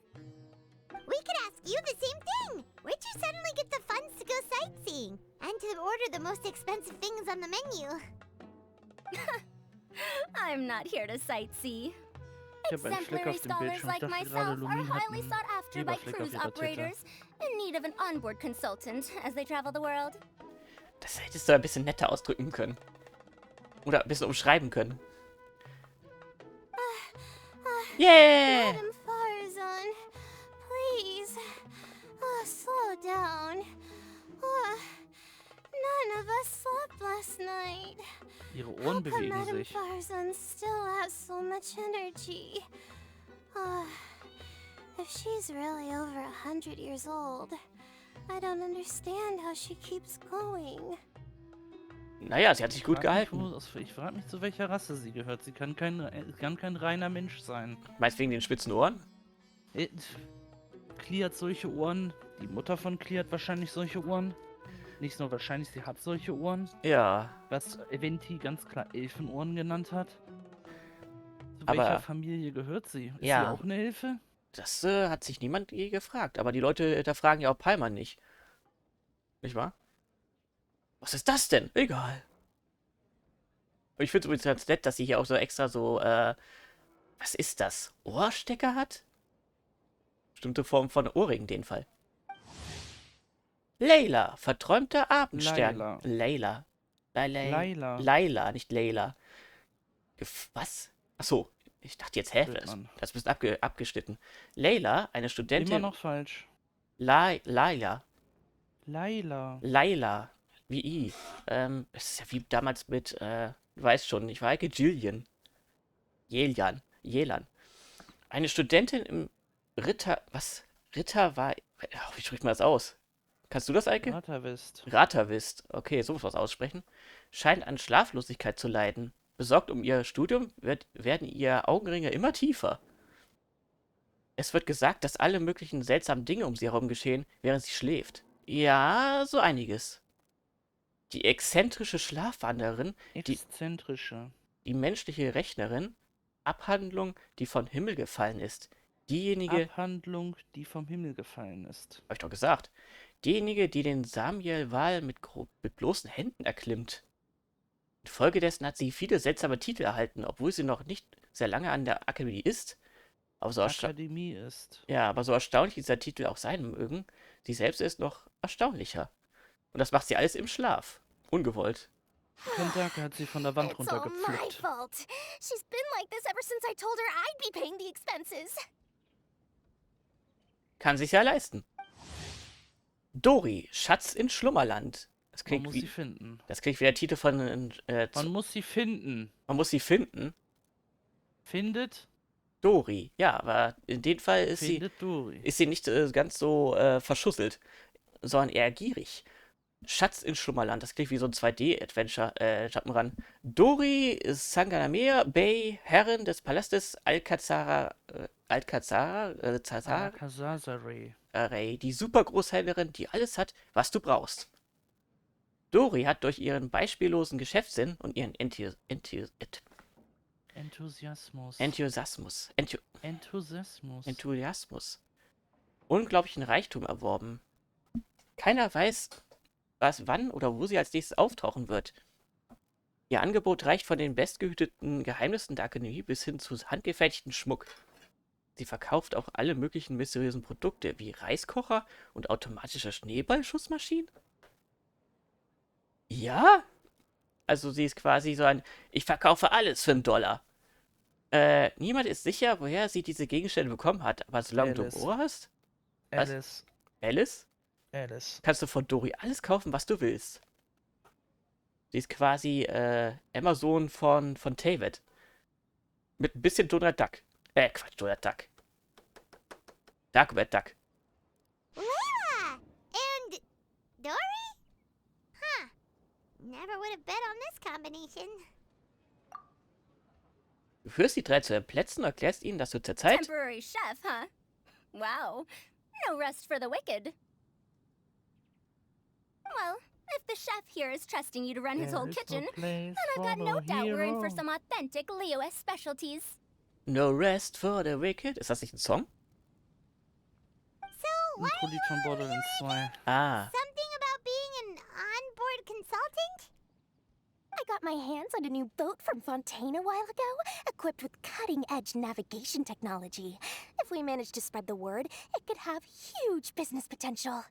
We could ask you the same thing. Where'd you suddenly get the funds to go sightseeing? And to order the most expensive things on the menu? I'm not here to sightsee. Ich habe einen Fleck auf dem Bildschirm. Ich dachte gerade, Lumin hat einen Leberfleck auf ihrer Tette. In need of an onboard consultant as they travel the world. Das hättest du ein bisschen netter ausdrücken können. Oder ein bisschen umschreiben können. Yeah! Madam Farzan, please, slow down. None of us slept last night. Ihre Ohren bewegen Madam sich. Farzan still has so much energy. If she's really over 100 years old, I don't understand how she keeps going. Naja, sie hat sich gut gehalten. Ich frage mich, zu welcher Rasse sie gehört. Sie kann kein reiner Mensch sein. Meinst du wegen den spitzen Ohren? Klee hat solche Ohren. Die Mutter von Klee hat wahrscheinlich solche Ohren. Nicht nur wahrscheinlich, sie hat solche Ohren. Ja. Was Eventi ganz klar Elfenohren genannt hat. Zu Aber welcher Familie gehört sie? Ist ja. sie auch eine Elfe? Das hat sich niemand je gefragt. Aber die Leute da fragen ja auch Paimon nicht. Nicht wahr? Was ist das denn? Egal. Und ich finde es übrigens ganz nett, dass sie hier auch so extra so, was ist das? Ohrstecker hat? Bestimmte Form von Ohrring in dem Fall. Layla, verträumter Abendstern. Layla. Layla, nicht Layla. Was? Achso, ich dachte jetzt, hä? Das ist abgeschnitten. Layla, eine Studentin. Immer noch falsch. Layla. Layla. Wie I. Es ist ja wie damals mit, du weißt schon, ich war Jelan. Eine Studentin im Ritter war. Wie spricht man das aus? Kannst du das, Eike? Ratavist. Okay, so muss man es aussprechen. Scheint an Schlaflosigkeit zu leiden. Besorgt um ihr Studium werden ihr Augenringe immer tiefer. Es wird gesagt, dass alle möglichen seltsamen Dinge um sie herum geschehen, während sie schläft. Ja, so einiges. Die exzentrische Schlafwanderin, die menschliche Rechnerin, Abhandlung, die vom Himmel gefallen ist. Abhandlung, die vom Himmel gefallen ist. Hab ich doch gesagt. Diejenige, die den Samuel-Wal mit bloßen Händen erklimmt. Infolgedessen hat sie viele seltsame Titel erhalten, obwohl sie noch nicht sehr lange an der Akademie ist. Aber so aber so erstaunlich dieser Titel auch sein mögen, sie selbst ist noch erstaunlicher. Und das macht sie alles im Schlaf. Ungewollt. Kentake hat sie von der Wand runtergepflückt. She's been like this ever since I told her I'd be paying the expenses. Kann sich's ja leisten. Dori, Schatz in Schlummerland. Das Man klingt muss wie, sie finden. das klingt wie der Titel von Man muss sie finden. man muss sie finden. Findet, Dori. Ja, aber in dem Fall findet Dori. ist sie nicht ganz so verschusselt, sondern eher gierig. Schatz in Schlummerland, das klingt wie so ein 2D-Adventure, Jump'n'Run. Dori Sanganamea Bey, Herrin des Palastes Alcazar, Zazar, Alakazazare. die Supergroßhändlerin, die alles hat, was du brauchst. Dori hat durch ihren beispiellosen Geschäftssinn und ihren Enthusiasmus. Enthusiasmus unglaublichen Reichtum erworben. Keiner weiß, was, wann oder wo sie als nächstes auftauchen wird. Ihr Angebot reicht von den bestgehüteten Geheimnissen der Akademie bis hin zu handgefertigten Schmuck. Sie verkauft auch alle möglichen mysteriösen Produkte wie Reiskocher und automatische Schneeballschussmaschinen. Ja? Also sie ist quasi so ein, ich verkaufe alles für $1. Niemand ist sicher, woher sie diese Gegenstände bekommen hat, aber solange du Alice. ein Ohr hast, Was? Alice. Alice, Alice. kannst du von Dori alles kaufen, was du willst. Sie ist quasi Amazon von Tavet. Mit ein bisschen Donald Duck. Quatsch, Donald Duck. Dagobert Duck. Layla! And Dory? Huh. Never would have bet on this combination. Du führst die drei zu den Plätzen und erklärst ihnen, dass du zur Zeit... Temporary chef, huh? Wow. No rest for the wicked. Well, if the chef here is trusting you to run his whole kitchen, then I've got no doubt we're in for some authentic Liyue specialties. No rest for the wicked. Ist das nicht ein Song? So, Ein what Intro-Lied von Borderlands 2. Ah. something about being an on-board consultant? I got my hands on a new boat from Fontaine a while ago, equipped with cutting-edge navigation technology. If we manage to spread the word, it could have huge business potential.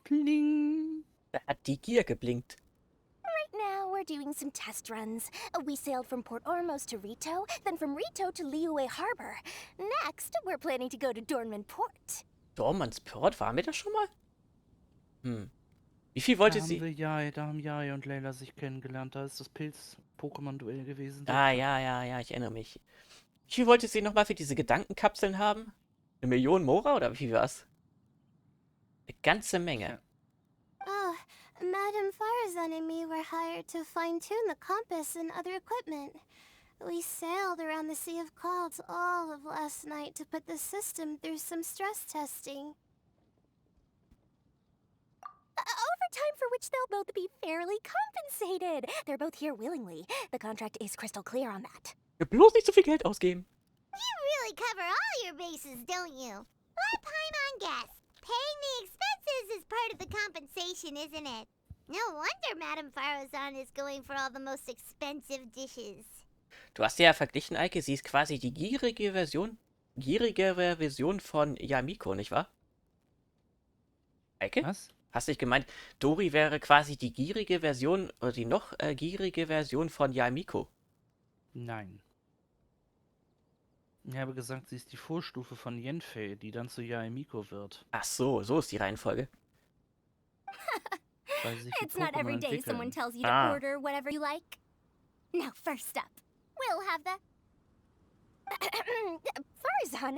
Kling. Da hat die Gier geblinkt. Right now, we're doing some test runs. We sailed from Port Ormos to Rito, then from Rito to Liyue Harbor. Next, we're planning to go to Dornman Port. Dormansport, waren wir da schon mal? Wie viel wollte Da sie... haben Jahre und Layla sich kennengelernt. Da ist das Pilz-Pokémon-Duell gewesen. Ah, ja, ich erinnere mich. Wie viel wollte sie nochmal für diese Gedankenkapseln haben? 1 Million Mora oder wie viel war's? Eine ganze Menge. Oh, Madame Farazan and me were hired to fine-tune the compass and other equipment. We sailed around the Sea of Clouds all of last night to put the system through some stress testing. Overtime for which they'll both be fairly compensated. They're both here willingly. The contract is crystal clear on that. Bloß nicht so viel Geld ausgeben. You really cover all your bases, don't you? Why pine on guests? Paying the expenses is part of the compensation, isn't it? No wonder Madame Farazan is going for all the most expensive dishes. Du hast ja verglichen, Eike, sie ist quasi die gierigere Version von Yamiko, nicht wahr? Eike? Was? Hast du nicht gemeint, Dori wäre quasi die gierige Version, oder die noch gierige Version von Yamiko? Nein. Ich habe gesagt, sie ist die Vorstufe von Yenfei, die dann zu Yaemiko wird. Ach so, so ist die Reihenfolge. Weil sich die It's not every Pokémon day someone entwickeln. tells you to Ah. order whatever you like. Now, first up, we'll have the... Farazan,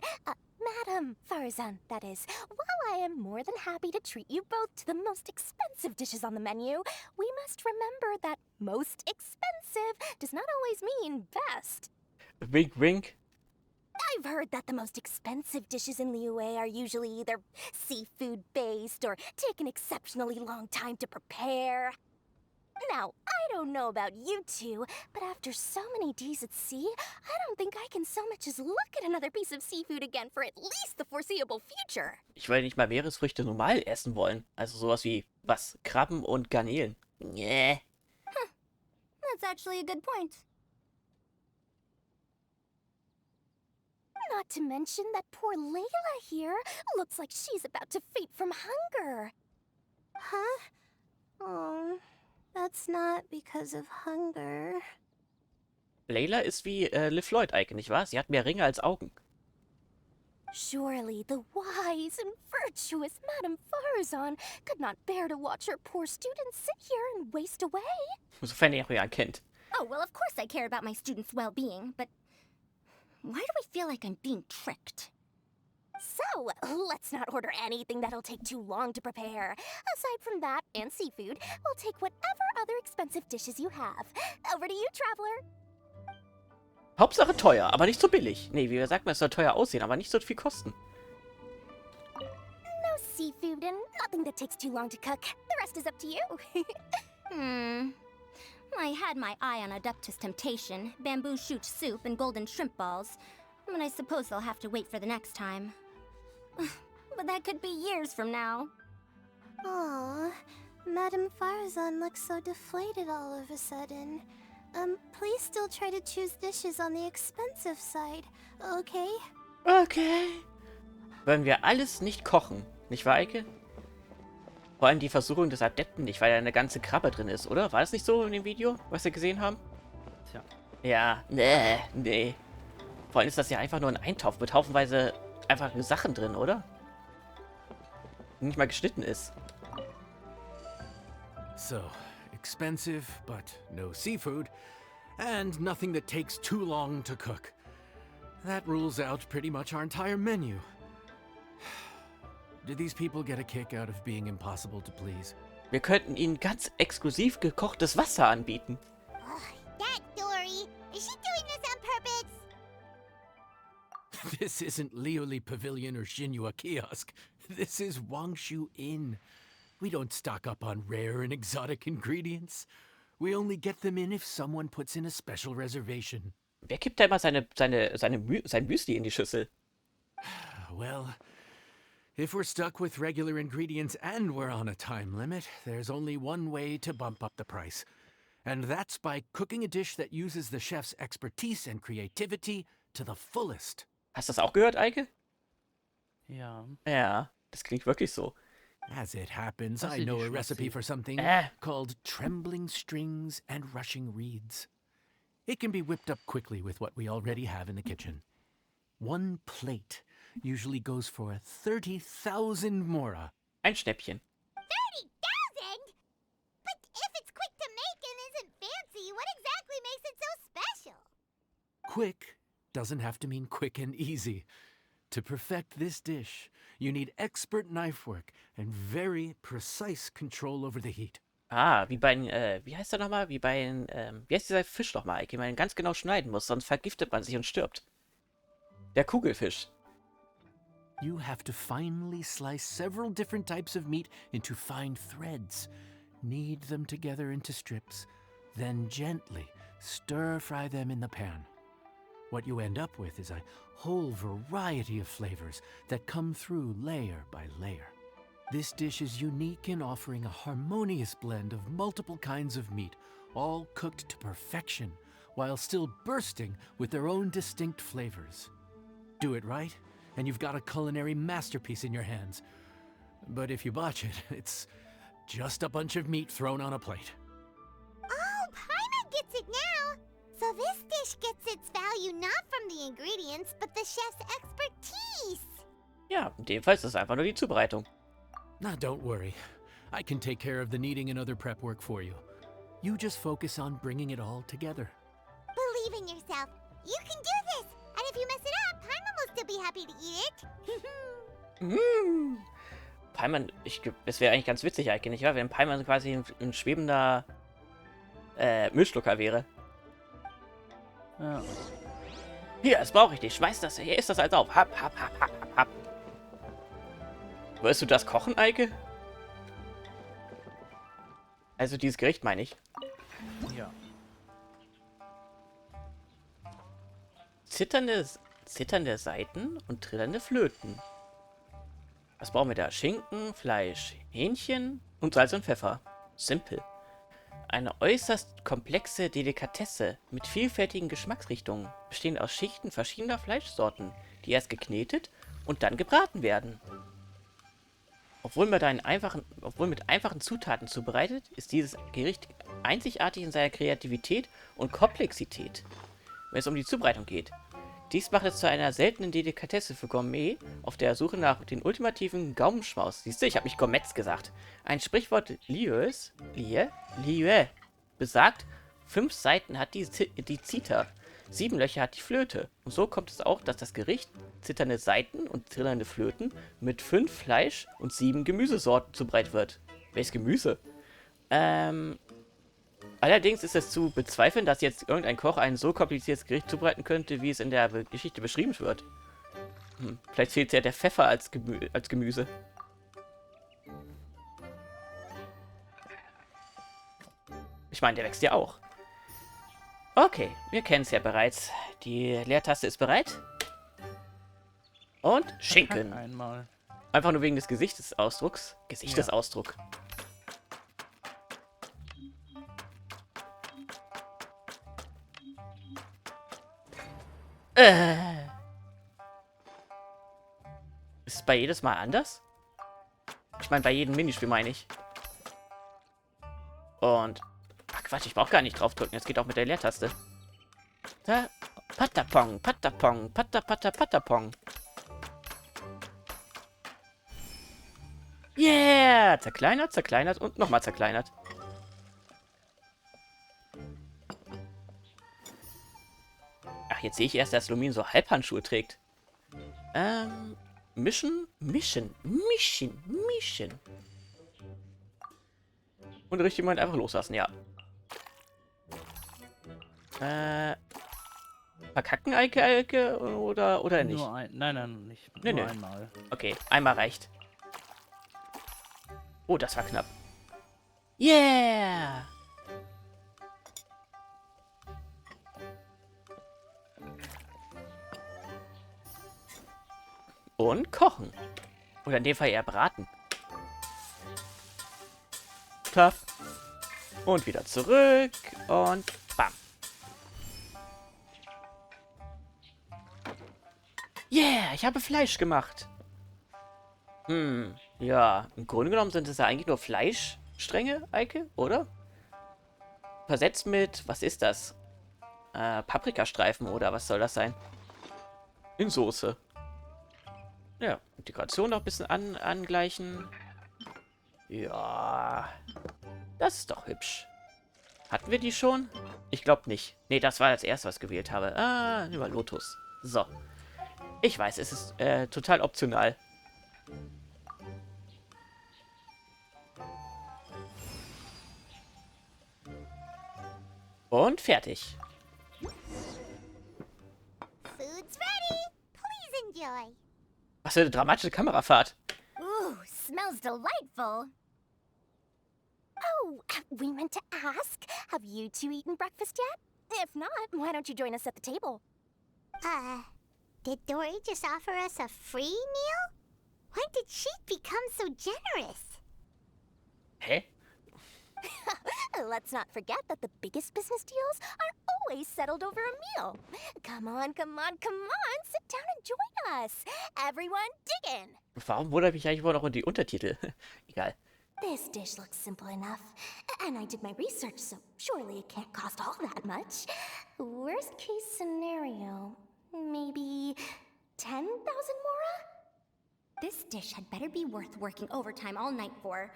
Madam Farazan, that is. While I am more than happy to treat you both to the most expensive dishes on the menu, we must remember that most expensive does not always mean best. Wink, wink. I've heard that the most expensive dishes in Liyue are usually either seafood-based or take an exceptionally long time to prepare. Now, I don't know about you two, but after so many days at sea, I don't think I can so much as look at another piece of seafood again for at least the foreseeable future. Ich würde nicht mal Meeresfrüchte normal essen wollen. Also sowas wie, was, Krabben und Garnelen. Nee. That's actually a good point. Not to mention that poor Layla here looks like she's about to faint from hunger. Huh? Oh, that's not because of hunger. Layla ist wie Liv Lloyd, Eike, nicht wahr? Sie hat mehr Ringe als Augen. Surely the wise and virtuous Madame Farazan could not bear to watch her poor students sit here and waste away. Sofern ihr ja kennt. Oh, well, of course I care about my students' well-being, but why do I feel like I'm being tricked? So, let's not order anything that'll take too long to prepare. Aside from that and seafood, we'll take whatever other expensive dishes you have. Over to you, Traveler. Hauptsache teuer, aber nicht so billig. Nee, wie gesagt, es soll teuer aussehen, aber nicht so viel kosten. No seafood and nothing that takes too long to cook. The rest is up to you. I had my eye on Adeptus Temptation, bamboo shoot soup, and golden shrimp balls. But I suppose they'll have to wait for the next time. But that could be years from now. Aw, Madame Farazan looks so deflated all of a sudden. Please still try to choose dishes on the expensive side, okay? Okay. Wollen wir alles nicht kochen, nicht wahr, Eike? Vor allem die Versuchung des Adepten nicht, weil da eine ganze Krabbe drin ist, oder? War das nicht so in dem Video, was wir gesehen haben? Tja. Ja, nee. Vor allem ist das ja einfach nur ein Eintopf mit haufenweise einfach Sachen drin, oder? Nicht mal geschnitten ist. So, expensive, but no seafood, and nothing that takes too long to cook. That rules out pretty much our entire menu. Do these people get a kick out of being impossible to please? Wir könnten ihnen ganz exklusiv gekochtes Wasser anbieten. That Dory, is she doing this on purpose? This isn't Liyue Pavilion or Xinhua Kiosk. This is Wangshu Inn. We don't stock up on rare and exotic ingredients. We only get them in if someone puts in a special reservation. Wer kippt da immer sein Müsli in die Schüssel? Well, if we're stuck with regular ingredients and we're on a time limit, there's only one way to bump up the price. And that's by cooking a dish that uses the chef's expertise and creativity to the fullest. Hast du das auch gehört, Eike? Ja. Ja, das klingt wirklich so. As it happens, Was I ist know die a recipe Schwätze? for something called trembling strings and rushing reeds. It can be whipped up quickly with what we already have in the kitchen. One plate usually goes for 30,000 mora. Ein Schnäppchen. 30,000? But if it's quick to make and isn't fancy, what exactly makes it so special? Quick doesn't have to mean quick and easy. To perfect this dish, you need expert knife work and very precise control over the heat. Ah, wie bei, wie heißt der nochmal? Wie heißt dieser Fisch nochmal, Eike, den man ganz genau schneiden muss, sonst vergiftet man sich und stirbt. Der Kugelfisch. You have to finely slice several different types of meat into fine threads, knead them together into strips, then gently stir-fry them in the pan. What you end up with is a whole variety of flavors that come through layer by layer. This dish is unique in offering a harmonious blend of multiple kinds of meat, all cooked to perfection, while still bursting with their own distinct flavors. Do it right, and you've got a culinary masterpiece in your hands. But if you botch it, it's just a bunch of meat thrown on a plate. Oh, Paimon gets it now! So this dish gets its value not from the ingredients, but the chef's expertise! Ja, in dem Fall ist es einfach nur die Zubereitung. Now, don't worry. I can take care of the kneading and other prep work for you. You just focus on bringing it all together. Believe in yourself. You can do this! And if you mess it up, Paimon will still be happy to eat it. Paimon, es wäre eigentlich ganz witzig eigentlich, nicht wahr? Wenn Paimon quasi ein schwebender Müllschlucker wäre. Ja. Hier, das brauche ich nicht. Schmeiß das, hier ist das als auf. Hab. Wolltest du das kochen, Eike? Also dieses Gericht meine ich. Ja. Zitternde Saiten und trillernde Flöten. Was brauchen wir da? Schinken, Fleisch, Hähnchen und Salz und Pfeffer. Simpel. Eine äußerst komplexe Delikatesse mit vielfältigen Geschmacksrichtungen, bestehend aus Schichten verschiedener Fleischsorten, die erst geknetet und dann gebraten werden. Obwohl mit einfachen Zutaten zubereitet, ist dieses Gericht einzigartig in seiner Kreativität und Komplexität. Wenn es um die Zubereitung geht, Dies macht es zu einer seltenen Delikatesse für Gourmet auf der Suche nach den ultimativen Gaumenschmaus. Siehst du, ich habe mich Gourmets gesagt. Ein Sprichwort Liyue besagt, 5 Seiten hat die Zither, 7 Löcher hat die Flöte. Und so kommt es auch, dass das Gericht zitternde Saiten und trillernde Flöten mit 5 Fleisch- und 7 Gemüsesorten zubereitet wird. Welches Gemüse? Allerdings ist es zu bezweifeln, dass jetzt irgendein Koch ein so kompliziertes Gericht zubereiten könnte, wie es in der Geschichte beschrieben wird. Vielleicht fehlt ja der Pfeffer als Gemüse. Ich meine, der wächst ja auch. Okay, wir kennen es ja bereits. Die Leertaste ist bereit. Und Schinken. Einmal. Einfach nur wegen des Gesichtsausdrucks. Gesichtsausdruck. Ist es bei jedes Mal anders? Ich meine, bei jedem Minispiel meine ich. Und... Ach Quatsch, ich brauche gar nicht draufdrücken. Jetzt geht auch mit der Leertaste. Da. Patapong, patapong, patapong. Yeah! Zerkleinert, zerkleinert und nochmal zerkleinert. Ach, jetzt sehe ich erst, dass Lumin so Halbhandschuhe trägt. Mischen. Und richtig jemand einfach loslassen, ja. Verkacken, Eike, oder nicht? Nur ein. Nein, nicht. Nee, Nur nee. einmal. Okay, einmal reicht. Oh, das war knapp. Yeah! Und kochen. Oder in dem Fall eher braten. Tough. Und wieder zurück. Und bam. Yeah, ich habe Fleisch gemacht. Ja, im Grunde genommen sind es ja eigentlich nur Fleischstränge, Eike, oder? Versetzt mit, was ist das? Paprikastreifen oder was soll das sein? In Soße. Ja, Dekoration noch ein bisschen angleichen. Ja, das ist doch hübsch. Hatten wir die schon? Ich glaube nicht. Nee, das war das erste, was ich gewählt habe. Ah, über Lotus. So. Ich weiß, es ist total optional. Und fertig. Food's ready. Please enjoy. Was für eine dramatische Kamerafahrt. Ooh, smells delightful. Oh, we meant to ask, have you two eaten breakfast yet? If not, why don't you join us at the table? Did Dory just offer us a free meal? When did she become so generous? Hä? Let's not forget that the biggest business deals are always settled over a meal. Come on, sit down and join us. Everyone dig in. Warum wundert mich eigentlich wohl noch in die Untertitel? Egal. This dish looks simple enough, and I did my research, so surely it can't cost all that much. Worst case scenario, maybe 10,000 mora? This dish had better be worth working overtime all night for.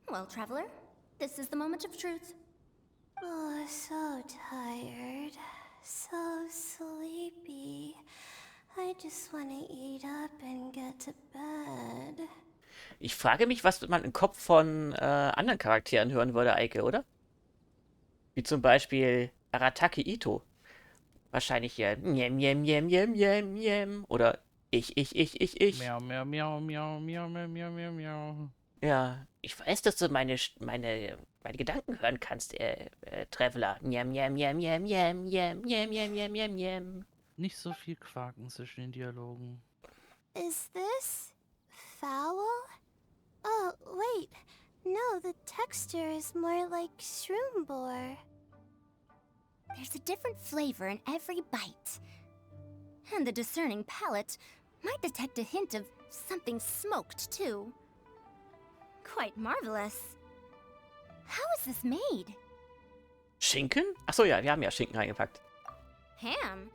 Well, traveler, this is the moment of truth. Oh, so tired. So sleepy. I just want to eat up and get to bed. Ich frage mich, was man im Kopf von anderen Charakteren hören würde, Eike, oder? Wie zum Beispiel Aratake Ito. Wahrscheinlich ja oder ich. Miau, miau, miau, miau, miau, miau, miau, miau, miau. Ja, ich weiß, dass du meine Gedanken hören kannst, Traveler. Nicht so viel Quaken zwischen den Dialogen. Is this foul? Oh, wait. No, the texture is more like shroom boar. There's a different flavor in every bite. And the discerning palate might detect a hint of something smoked, too. Quite marvelous. How is this made? Schinken? Achso, ja, wir haben ja Schinken reingepackt. Ham?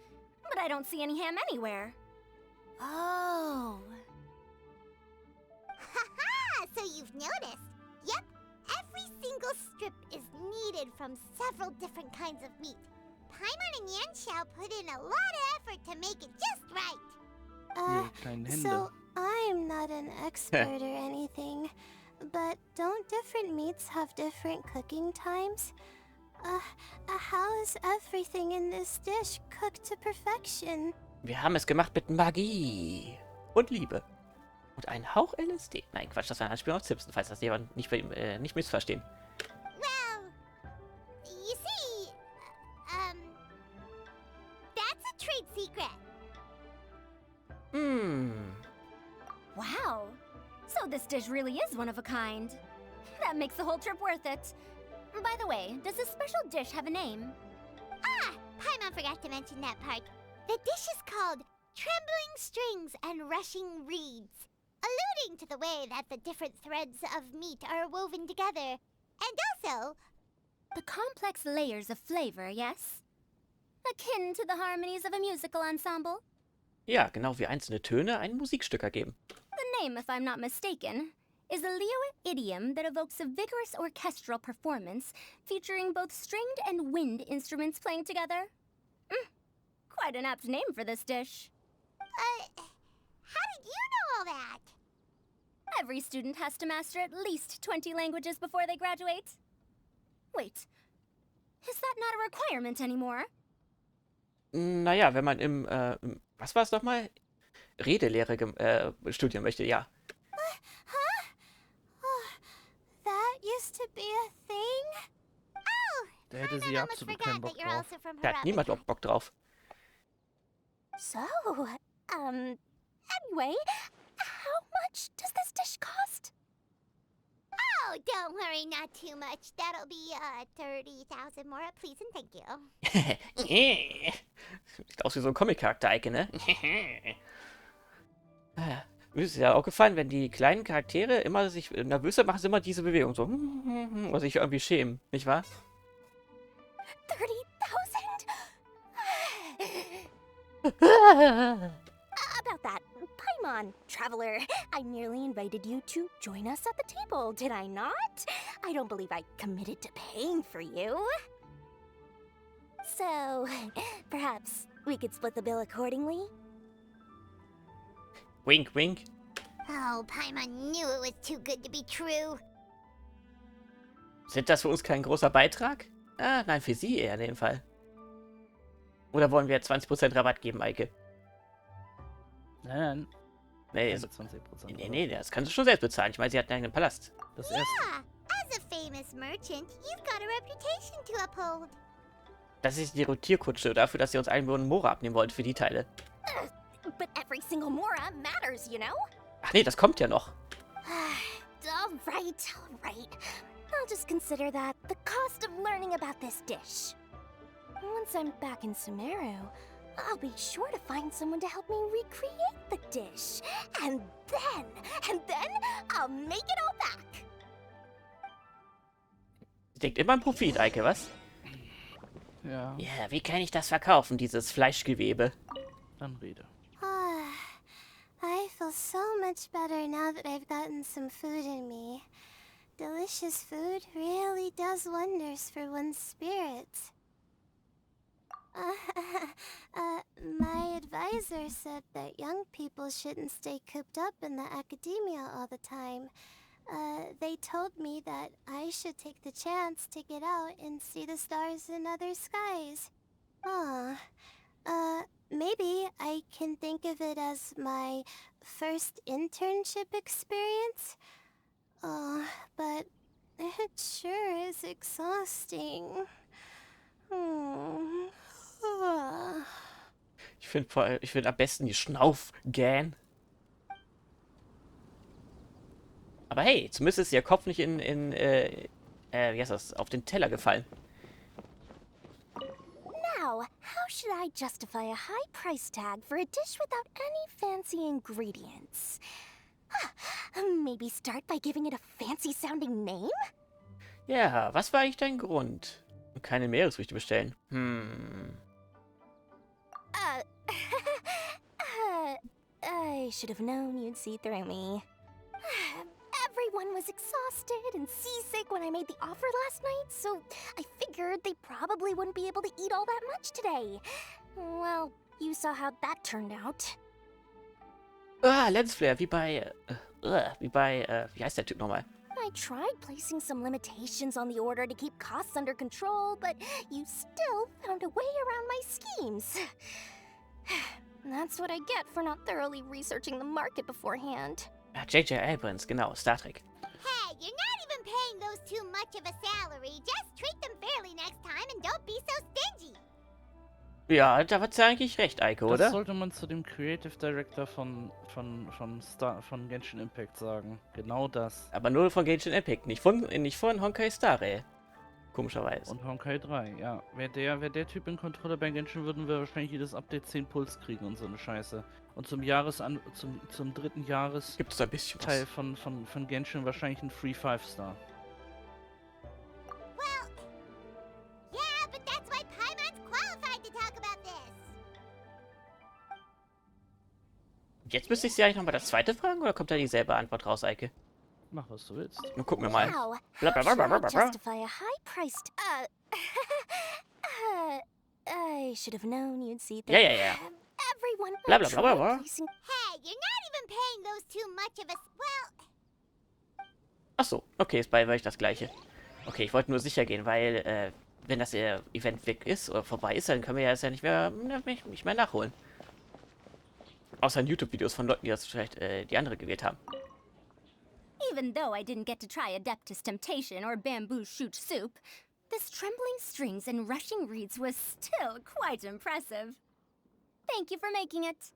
but I don't see any ham anywhere. Oh. Haha, so you've noticed. Yep, every single strip is needed from several different kinds of meat. Paimon and Yanxiao put in a lot of effort to make it just right. Ihre kleinen Hände. So I'm not an expert or anything, but don't different meats have different cooking times? How is everything in this dish cooked to perfection? Wir haben es gemacht mit Magie und Liebe. Und ein Hauch LSD. Nein, Quatsch, das war ein Anspiel auf Simpson, falls das jemand nicht missverstehen. Well, you see, that's a trade secret. Wow. So this dish really is one of a kind. That makes the whole trip worth it. By the way, does this special dish have a name? Ah, Paimon forgot to mention that part. The dish is called Trembling Strings and Rushing Reeds, alluding to the way that the different threads of meat are woven together. And also, The complex layers of flavor, yes? Akin to the harmonies of a musical ensemble? Ja, genau wie einzelne Töne ein Musikstück ergeben. The name, if I'm not mistaken, is a Liyue idiom that evokes a vigorous orchestral performance featuring both stringed and wind instruments playing together. Quite an apt name for this dish. how did you know all that? Every student has to master at least 20 languages before they graduate. Wait, is that not a requirement anymore? Naja, wenn man was war es nochmal? Redelehre studieren möchte, ja. That used to be a thing? Da hätte sie I almost absolut keinen forgot Bock that you're drauf. also from Da hat niemand Harabika. Bock drauf. So, anyway, how much does this dish cost? Oh, don't worry, not too much. That'll be 30,000 more, please and thank you. Sieht aus wie so ein Comic-Charakter, Eike, ne? Mir ist ja auch gefallen, wenn die kleinen Charaktere immer sich nervös sind, machen sie immer diese Bewegung so. Oder sich irgendwie schämen, nicht wahr? 30,000? About that, Paimon, traveler, I merely invited you to join us at the table, did I not? I don't believe I committed to paying for you. So, perhaps we could split the bill accordingly? Wink, wink. Oh, Paimon knew it was too good to be true. Sind das für uns kein großer Beitrag? Ah, nein, für sie eher in dem Fall. Oder wollen wir 20% Rabatt geben, Eike? Nein, Nee, keine so, 20%. nee, das kannst du schon selbst bezahlen. Ich meine, sie hat einen eigenen Palast. Das erste. Yeah, as a famous merchant, you've got a reputation to uphold. Das ist die Rotierkutsche dafür, dass sie uns 1 Million Mora abnehmen wollte für die Teile. But every single mora matters, you know? Ach nee, das kommt ja noch. All right. I'll just consider that the cost of learning about this dish. Once I'm back in Sumeru, I'll be sure to find someone to help me recreate the dish. And then I'll make it all back. Sie denkt immer an Profit, Eike, was? Ja, Ja, wie kann ich das verkaufen, dieses Fleischgewebe? dann rede. I feel so much better now that I've gotten some food in me. Delicious food really does wonders for one's spirits. My advisor said that young people shouldn't stay cooped up in the academia all the time. They told me that I should take the chance to get out and see the stars in other skies. Maybe I can think of it as my first internship experience. But it sure is exhausting. Ich finde am besten die Schnaufgän. Aber hey, zumindest ist ihr Kopf nicht wie heißt das, auf den Teller gefallen. Now, how should I justify a high price tag for a dish without any fancy ingredients? Maybe start by giving it a fancy-sounding name? Ja, was war eigentlich dein Grund? Keine Meeresfrüchte bestellen. I should have known you'd see through me. Everyone was exhausted and seasick when I made the offer last night, so I figured they probably wouldn't be able to eat all that much today. Well, you saw how that turned out. Ah, Lensflare, wie heißt der Typ nochmal? I tried placing some limitations on the order to keep costs under control, but you still found a way around my schemes. That's what I get for not thoroughly researching the market beforehand. Ja, J.J. Abrams, genau, Star Trek. Hey, you're not even paying those too much of a salary. Just treat them fairly next time and don't be so stingy. Ja, da hat sie eigentlich recht, Eike, Das oder? sollte man zu dem Creative Director von Genshin Impact sagen. Genau das. Aber nur von Genshin Impact, nicht von Honkai Star Rail. Komischerweise. Und Honkai 3, ja. Wäre der Typ in Controller bei Genshin, würden wir wahrscheinlich jedes Update 10 Puls kriegen und so eine Scheiße. Und zum dritten Jahresteil Gibt es ein bisschen was? von Genshin wahrscheinlich ein Free 5-Star. Well, yeah, but that's why Paimon's qualified to talk about this. Jetzt müsste ich sie eigentlich nochmal das zweite fragen, oder kommt da dieselbe Antwort raus, Eike? Mach, was du willst. Nun gucken wir mal. Wow, Bla, bla, bla, bla, bla, how should bla. I justify a high-priced, I should have known you'd see through. Ja. Everyone Bla, bla, bla, bla, tried bla. placing Hey, you're not even paying those too much of a... Well, Achso, okay, ist bei euch das gleiche. Okay, ich wollte nur sicher gehen, weil, wenn das Event weg ist oder vorbei ist, dann können wir das ja nicht mehr nachholen. Außer in YouTube-Videos von Leuten, die das vielleicht die andere gewählt haben. Even though I didn't get to try Adeptus Temptation or Bamboo Shoot Soup, this trembling strings and rushing reeds was still quite impressive. Thank you for making it.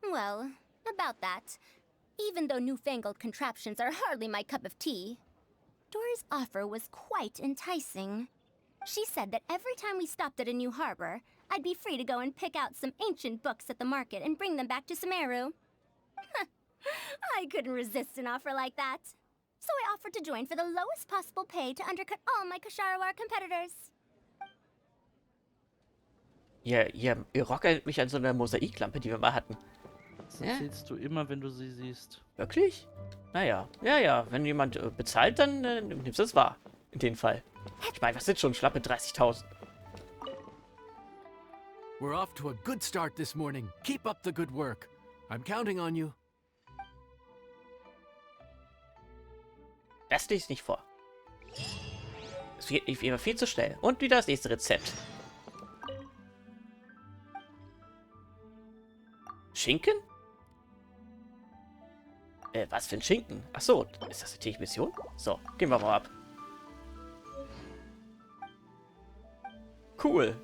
Well, about that, even though newfangled contraptions are hardly my cup of tea, Dora's offer was quite enticing. She said that every time we stopped at a new harbor, I'd be free to go and pick out some ancient books at the market and bring them back to Sumeru. I couldn't resist an offer like that. So I offered to join for the lowest possible pay to undercut all my Kasharawar competitors. Ihr rockert mich an so einer Mosaiklampe, die wir mal hatten. Das erzählst du immer, wenn du sie siehst. Wirklich? Naja, ja. Wenn jemand bezahlt, dann nimmst du es wahr. In dem Fall. Ich meine, was sind schon schlappe 30.000? We're off to a good start this morning. Keep up the good work. I'm counting on you. Das lese ich nicht vor. Es geht immer viel zu schnell. Und wieder das nächste Rezept. Schinken? Was für ein Schinken? Achso, ist das natürlich Mission? So, gehen wir mal ab. Cool.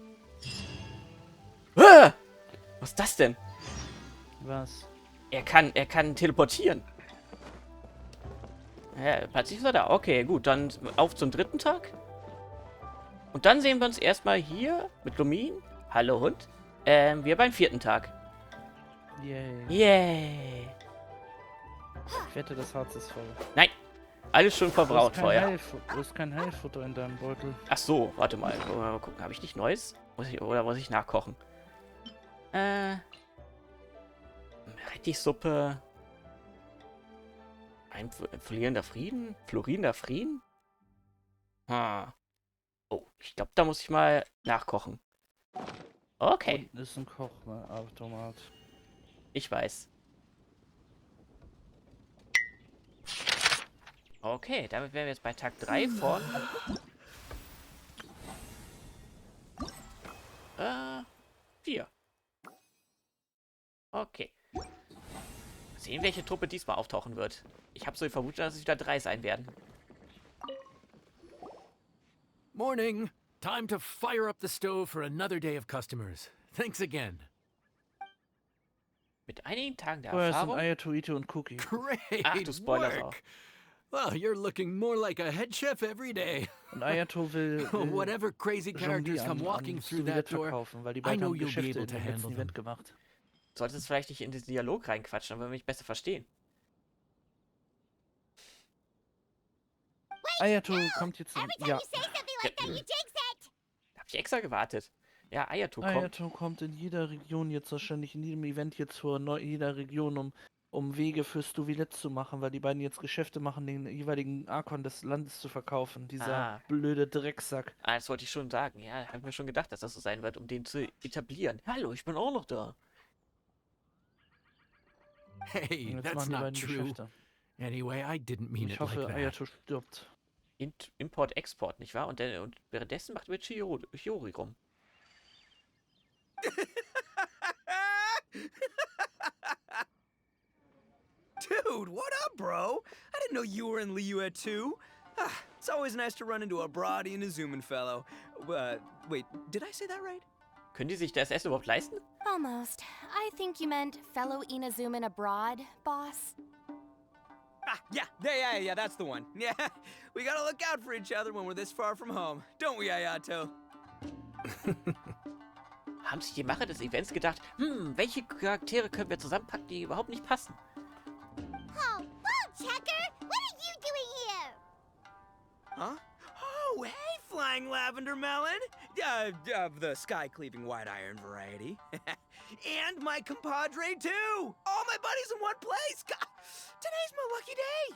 Ah! Was ist das denn? Was? Er kann teleportieren. Ja, plötzlich ist er da. Okay, gut, dann auf zum dritten Tag. Und dann sehen wir uns erstmal hier mit Lumin. Hallo Hund. Wir beim vierten Tag. Yay. Yay. Ich wette, das Harz ist voll. Nein, alles schon verbraucht vorher. Du hast kein Heilfutter in deinem Beutel. Ach so, warte mal. Mal gucken, habe ich nicht Neues? Oder muss ich nachkochen? Rettichsuppe. Ein florierender Frieden? Florierender Frieden? Oh, ich glaube, da muss ich mal nachkochen. Okay, Unten ist ein Kochautomat. ich weiß. Okay, damit wären wir jetzt bei Tag 3 von... 4. Okay. Mal sehen, welche Truppe diesmal auftauchen wird. Ich habe so vermutet, dass es wieder 3 sein werden. Morning. Time to fire up the stove for another day of customers. Thanks again. Mit einigen Tagen der Vorher sind Erfahrung... Ayatoite und Cookie. Great Ach, du spoilerst auch. work. Well, you're looking more like a head chef every day. Und Ayato will Whatever crazy characters come walking through that door, verkaufen, weil die I beiden know haben you'll be Geschäfte able in to dem letzten handle Event them. gemacht. Solltest vielleicht nicht in den Dialog reinquatschen, dann würden wir mich besser verstehen. Ayato kommt jetzt in... Every time Ja, you say something like that, you jinx it! Da habe ich extra gewartet. Ja, Ayato kommt. Ayato kommt in jeder Region jetzt wahrscheinlich, in jedem Event jetzt vor jeder Region, um Wege für Stuvilett zu machen, weil die beiden jetzt Geschäfte machen, den jeweiligen Arkon des Landes zu verkaufen. Dieser blöde Drecksack. Das wollte ich schon sagen. Ja, habe mir schon gedacht, dass das so sein wird, um den zu etablieren. Hallo, ich bin auch noch da. Hey, Jetzt that's machen die not beiden true. Geschäfte. Anyway, I didn't mean Ich it hoffe, like that. Ayato stirbt. Import-Export, nicht wahr? Und währenddessen macht wir Chiori rum. Dude, what up, bro? I didn't know you were in Liyue too. It's always nice to run into a Brody and a Zoomin fellow. Wait, did I say that right? Können die sich das Essen überhaupt leisten? Almost. I think you meant fellow Inazuman abroad, boss. Yeah, that's the one. Yeah, we gotta look out for each other when we're this far from home. Don't we, Ayato? Haben sich die Macher des Events gedacht, welche Charaktere können wir zusammenpacken, die überhaupt nicht passen? Oh, Checker! What are you doing here? Huh? Oh, hey, Flying Lavender Melon! Of the sky-cleaving white iron variety. And my compadre, too! All my buddies in one place! God, today's my lucky day!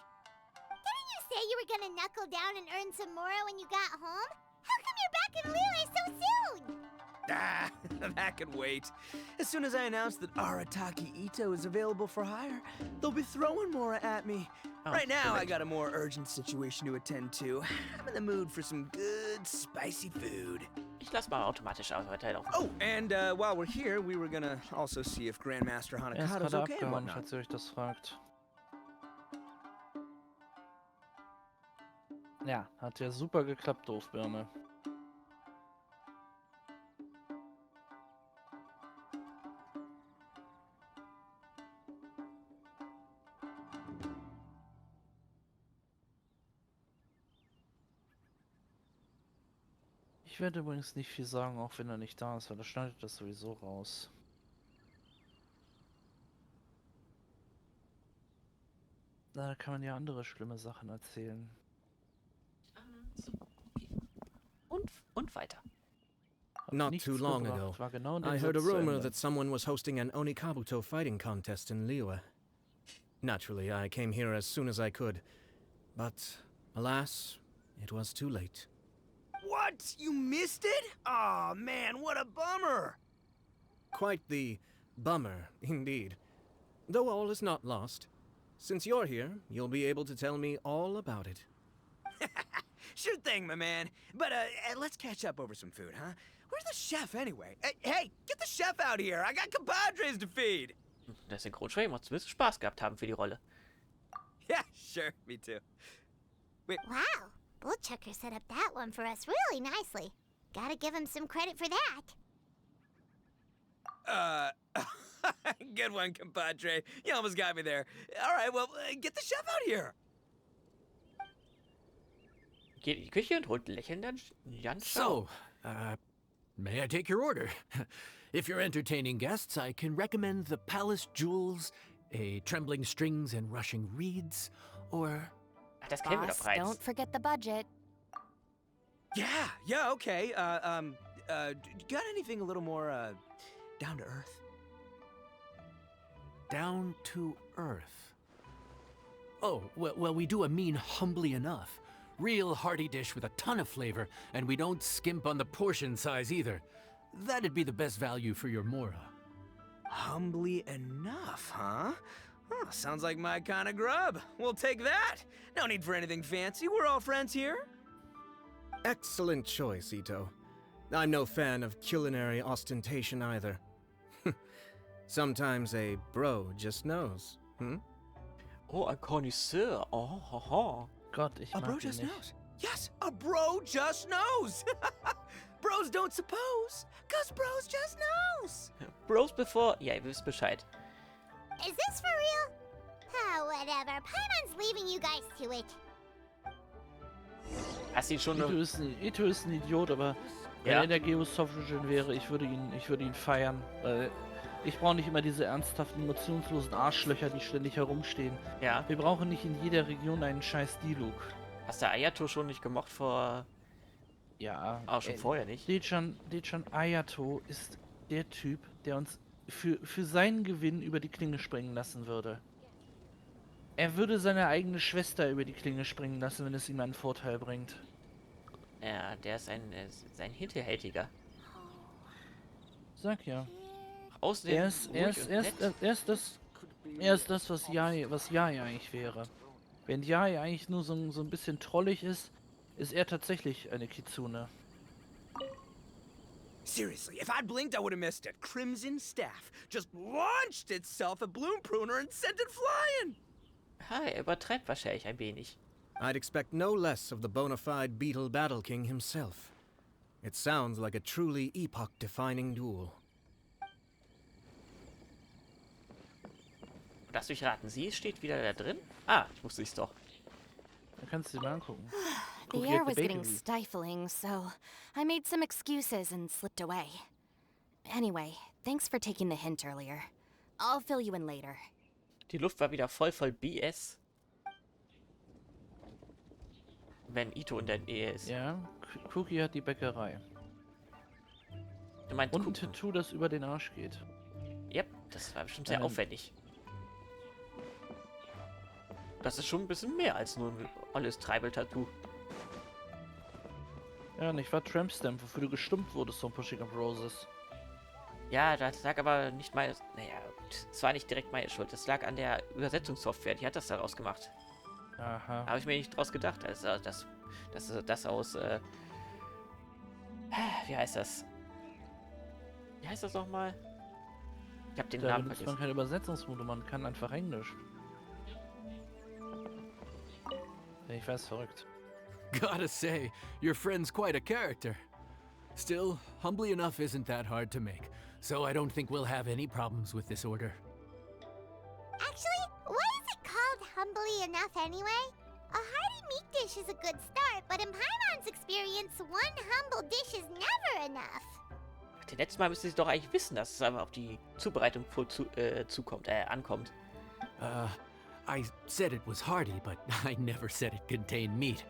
Didn't you say you were gonna knuckle down and earn some more when you got home? How come you're back in Liyue so soon? That could wait. As soon as I announce that Arataki Ito is available for hire, they'll be throwing Mora at me. Right now, I got a more urgent situation to attend to. I'm in the mood for some good, spicy food. Ich lass mal automatisch weiterlaufen. Oh, and while we're here, we were gonna also see if Grandmaster Er ist Hanakado's gerade okay and abgehauen, whatnot. falls ihr euch das fragt. Ja, hat ja super geklappt, Doofbirne. Ich werde übrigens nicht viel sagen, auch wenn er nicht da ist, weil er schneidet das sowieso raus. Da kann man ja andere schlimme Sachen erzählen. Und weiter. Hat Not nichts too long gebracht, ago, war genau in dem I heard a Satz zu rumor Ende. that someone was hosting an Onikabuto fighting contest in Liyue. Naturally, I came here as soon as I could. But, alas, it was too late. What? You missed it? Aw, man, what a bummer! Quite the bummer, indeed. Though all is not lost. Since you're here, you'll be able to tell me all about it. Sure thing, my man. But let's catch up over some food, huh? Where's the chef anyway? Hey, get the chef out here. I got compadres to feed. Der Synchronsprecher muss zumindest Spaß gehabt haben für die Rolle. Yeah, sure, me too. Wow, Bullchucker set up that one for us really nicely. Gotta give him some credit for that. Good one, compadre. You almost got me there. All right, well, get the chef out here. Geht in die Küche und holt lächelnd an Jan So, may I take your order? If you're entertaining guests, I can recommend the Palace Jewels, a Trembling Strings and Rushing Reeds, or... Ach, das kennen wir doch Boss, bereits. don't forget the budget. Yeah, okay. Got anything a little more, down to earth? Down to earth. Oh, well, we do a mean humbly enough. Real hearty dish with a ton of flavor, and we don't skimp on the portion size either. That'd be the best value for your Mora. Humbly enough, huh? Sounds like my kind of grub. We'll take that. No need for anything fancy. We're all friends here. Excellent choice, Ito. I'm no fan of culinary ostentation either. Sometimes a bro just knows, Oh, ein Connoisseur. Oh, haha. Gott, ich A mag bro ihn just nicht. knows. Yes, a bro just knows. Bros don't suppose, 'cause bros just knows. Bros before... Ja, ihr wisst Bescheid. Is this for real? Ah, whatever. Paimon's leaving you guys to it. Hast du ihn schon... Ito ist ein Idiot, aber wenn Ja. er in der Geosophischen wäre, ich würde ihn feiern. Weil ich brauche nicht immer diese ernsthaften, emotionslosen Arschlöcher, die ständig herumstehen. Ja. Wir brauchen nicht in jeder Region einen scheiß Diluc. Hast du Ayato schon nicht gemocht vor... Ja. Auch schon vorher nicht. Dechan Ayato ist der Typ, der uns für seinen Gewinn über die Klinge springen lassen würde. Er würde seine eigene Schwester über die Klinge springen lassen, wenn es ihm einen Vorteil bringt. Ja, der ist ein Hinterhältiger. Sag ja. Außerdem Er ist das, was Yai eigentlich wäre. Wenn Yai eigentlich nur so ein bisschen trollig ist, ist er tatsächlich eine Kitsune. Seriously, if I'd blinked, I would have missed it. Crimson Staff just launched itself at Bloom Pruner and sent it flying! Er übertreibt wahrscheinlich ein wenig. I'd expect no less of the bona fide Beetle Battle King himself. It sounds like a truly epoch-defining duel. Lass mich raten, sie steht wieder da drin? Ah, ich wusste es doch. Da kannst du dir mal angucken. The Cookie air at the was getting bakery. stifling, so I made some excuses and slipped away. Anyway, thanks for taking the hint earlier. I'll fill you in later. Die Luft war wieder voll BS. Wenn Ito in der Nähe ist. Ja, Cookie hat die Bäckerei. Du meinst Und ein Kuchen? Tattoo, das über den Arsch geht. Yep, das war bestimmt sehr aufwendig. Das ist schon ein bisschen mehr als nur ein alles Treibel-Tattoo. Ja, nicht wahr? Trampstamp, wofür du gestummt wurdest von Pushing Up Roses. Ja, das lag aber nicht meine... Naja, es war nicht direkt meine Schuld. Das lag an der Übersetzungssoftware. Die hat das daraus gemacht. Aha. Habe ich mir nicht draus gedacht. Also das aus... wie heißt das? Wie heißt das nochmal? Ich habe den Da Namen benutzt man vergessen. keine Übersetzungsmodus, man kann einfach Englisch. Ich weiß, verrückt. Gotta say, your friend's quite a character. Still, humbly enough isn't that hard to make, so I don't think we'll have any problems with this order. Actually, why is it called humbly enough anyway? A hearty meat dish is a good start, but in Paimon's experience, one humble dish is never enough. Den letzten Mal müsste sie doch eigentlich wissen, dass es einfach auf die Zubereitung ankommt. I said it was hearty, but I never said it contained meat.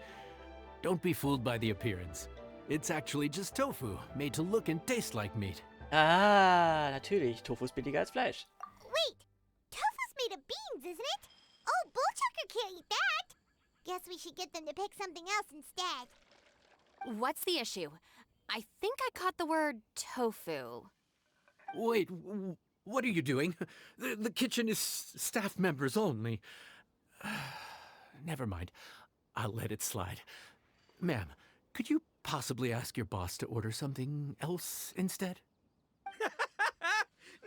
Don't be fooled by the appearance. It's actually just tofu, made to look and taste like meat. Ah, natürlich. Tofu ist billiger als Fleisch. Wait, tofu's made of beans, isn't it? Oh, Bullchucker can't eat that. Guess we should get them to pick something else instead. What's the issue? I think I caught the word tofu. Wait, what are you doing? The kitchen is staff members only. Never mind. I'll let it slide. Ma'am, could you possibly ask your boss to order something else instead?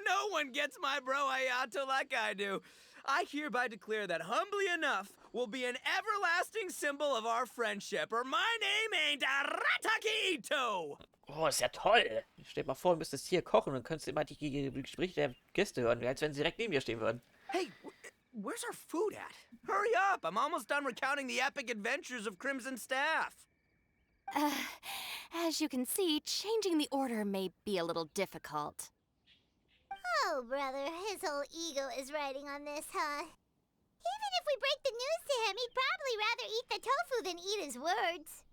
No one gets my bro Ayato like I do. I hereby declare that humbly enough will be an everlasting symbol of our friendship, or my name ain't Arataki Ito! Oh, ist ja toll. Stell dir mal vor, du müsstest hier kochen und könntest immer die Gespräche der Gäste hören, als wenn sie direkt neben dir stehen würden. Hey, where's our food at? Hurry up! I'm almost done recounting the epic adventures of Crimson Staff. As you can see, changing the order may be a little difficult. Oh, brother, his whole ego is riding on this, huh? Even if we break the news to him, he'd probably rather eat the tofu than eat his words.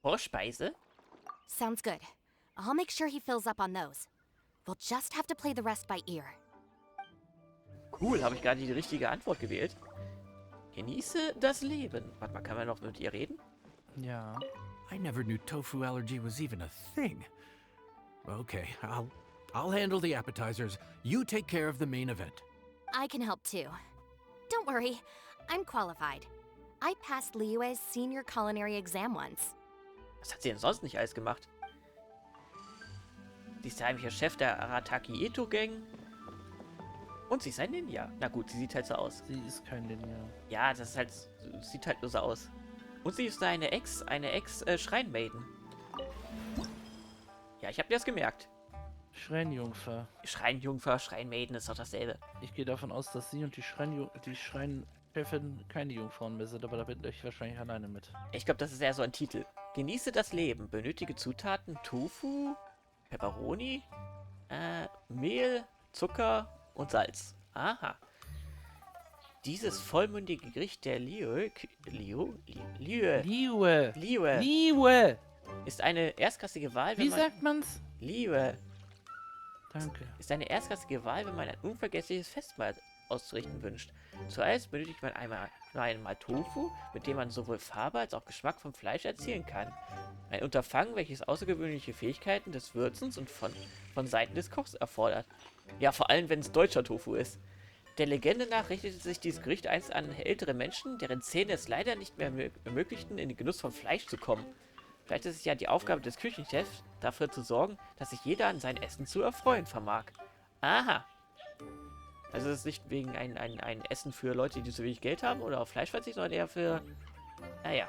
Vorspeise? Sounds good. I'll make sure he fills up on those. We'll just have to play the rest by ear. Cool, habe ich gerade die richtige Antwort gewählt. Genieße das Leben. Warte mal, kann man noch mit ihr reden? Ja. I never knew tofu allergy was even a thing. Okay, I'll handle the appetizers. You take care of the main event. I can help too. Don't worry, I'm qualified. I passed Liyue's senior culinary exam once. Was hat sie denn sonst nicht alles gemacht? Sie ist der heimliche Chef der Arataki Ito Gang. Und sie ist ein Ninja. Na gut, sie sieht halt so aus. Sie ist kein Ninja. Ja, das ist halt, sieht halt nur so aus. Und sie ist eine Ex-Schreinmaiden. Ja, ich habe dir das gemerkt. Schreinjungfer. Schreinjungfer, Schreinmaiden ist doch dasselbe. Ich gehe davon aus, dass sie und die Schreinchefin keine Jungfrauen mehr sind, aber da bin ich wahrscheinlich alleine mit. Ich glaube, das ist eher so ein Titel. Genieße das Leben. Benötige Zutaten: Tofu, Pepperoni, Mehl, Zucker und Salz. Aha. Dieses vollmündige Gericht der Liyue Liyue. ist eine erstklassige Wahl, Wie sagt man's? Liyue Danke. ist eine erstklassige Wahl, wenn man ein unvergessliches Festmahl auszurichten wünscht. Zuerst benötigt man einmal Tofu, mit dem man sowohl Farbe als auch Geschmack vom Fleisch erzielen kann. Ein Unterfangen, welches außergewöhnliche Fähigkeiten des Würzens und von Seiten des Kochs erfordert. Ja, vor allem, wenn es deutscher Tofu ist. Der Legende nach richtete sich dieses Gericht einst an ältere Menschen, deren Zähne es leider nicht mehr ermöglichten, in den Genuss von Fleisch zu kommen. Vielleicht ist es ja die Aufgabe des Küchenchefs, dafür zu sorgen, dass sich jeder an sein Essen zu erfreuen vermag. Aha. Also es ist nicht wegen ein Essen für Leute, die zu wenig Geld haben oder auf Fleisch verzichten, sondern eher für, naja,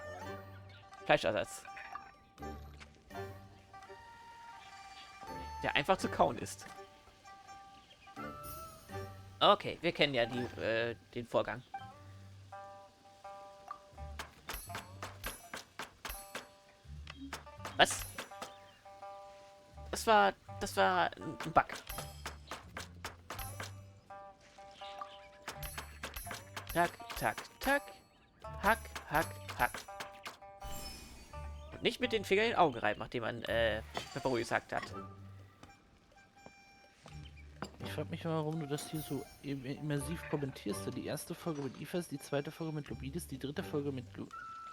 Fleischersatz. Der einfach zu kauen ist. Okay, wir kennen ja den Vorgang. Was? Das war ein Bug. Tack, tack, tack. Hack, hack, hack. Und nicht mit den Fingern in den Augen reiben, nachdem man Pepperoni gesagt hat. Ich frage mich mal, warum du das hier so immersiv kommentierst. Die erste Folge mit Ifas, die zweite Folge mit Lubidis, die dritte Folge mit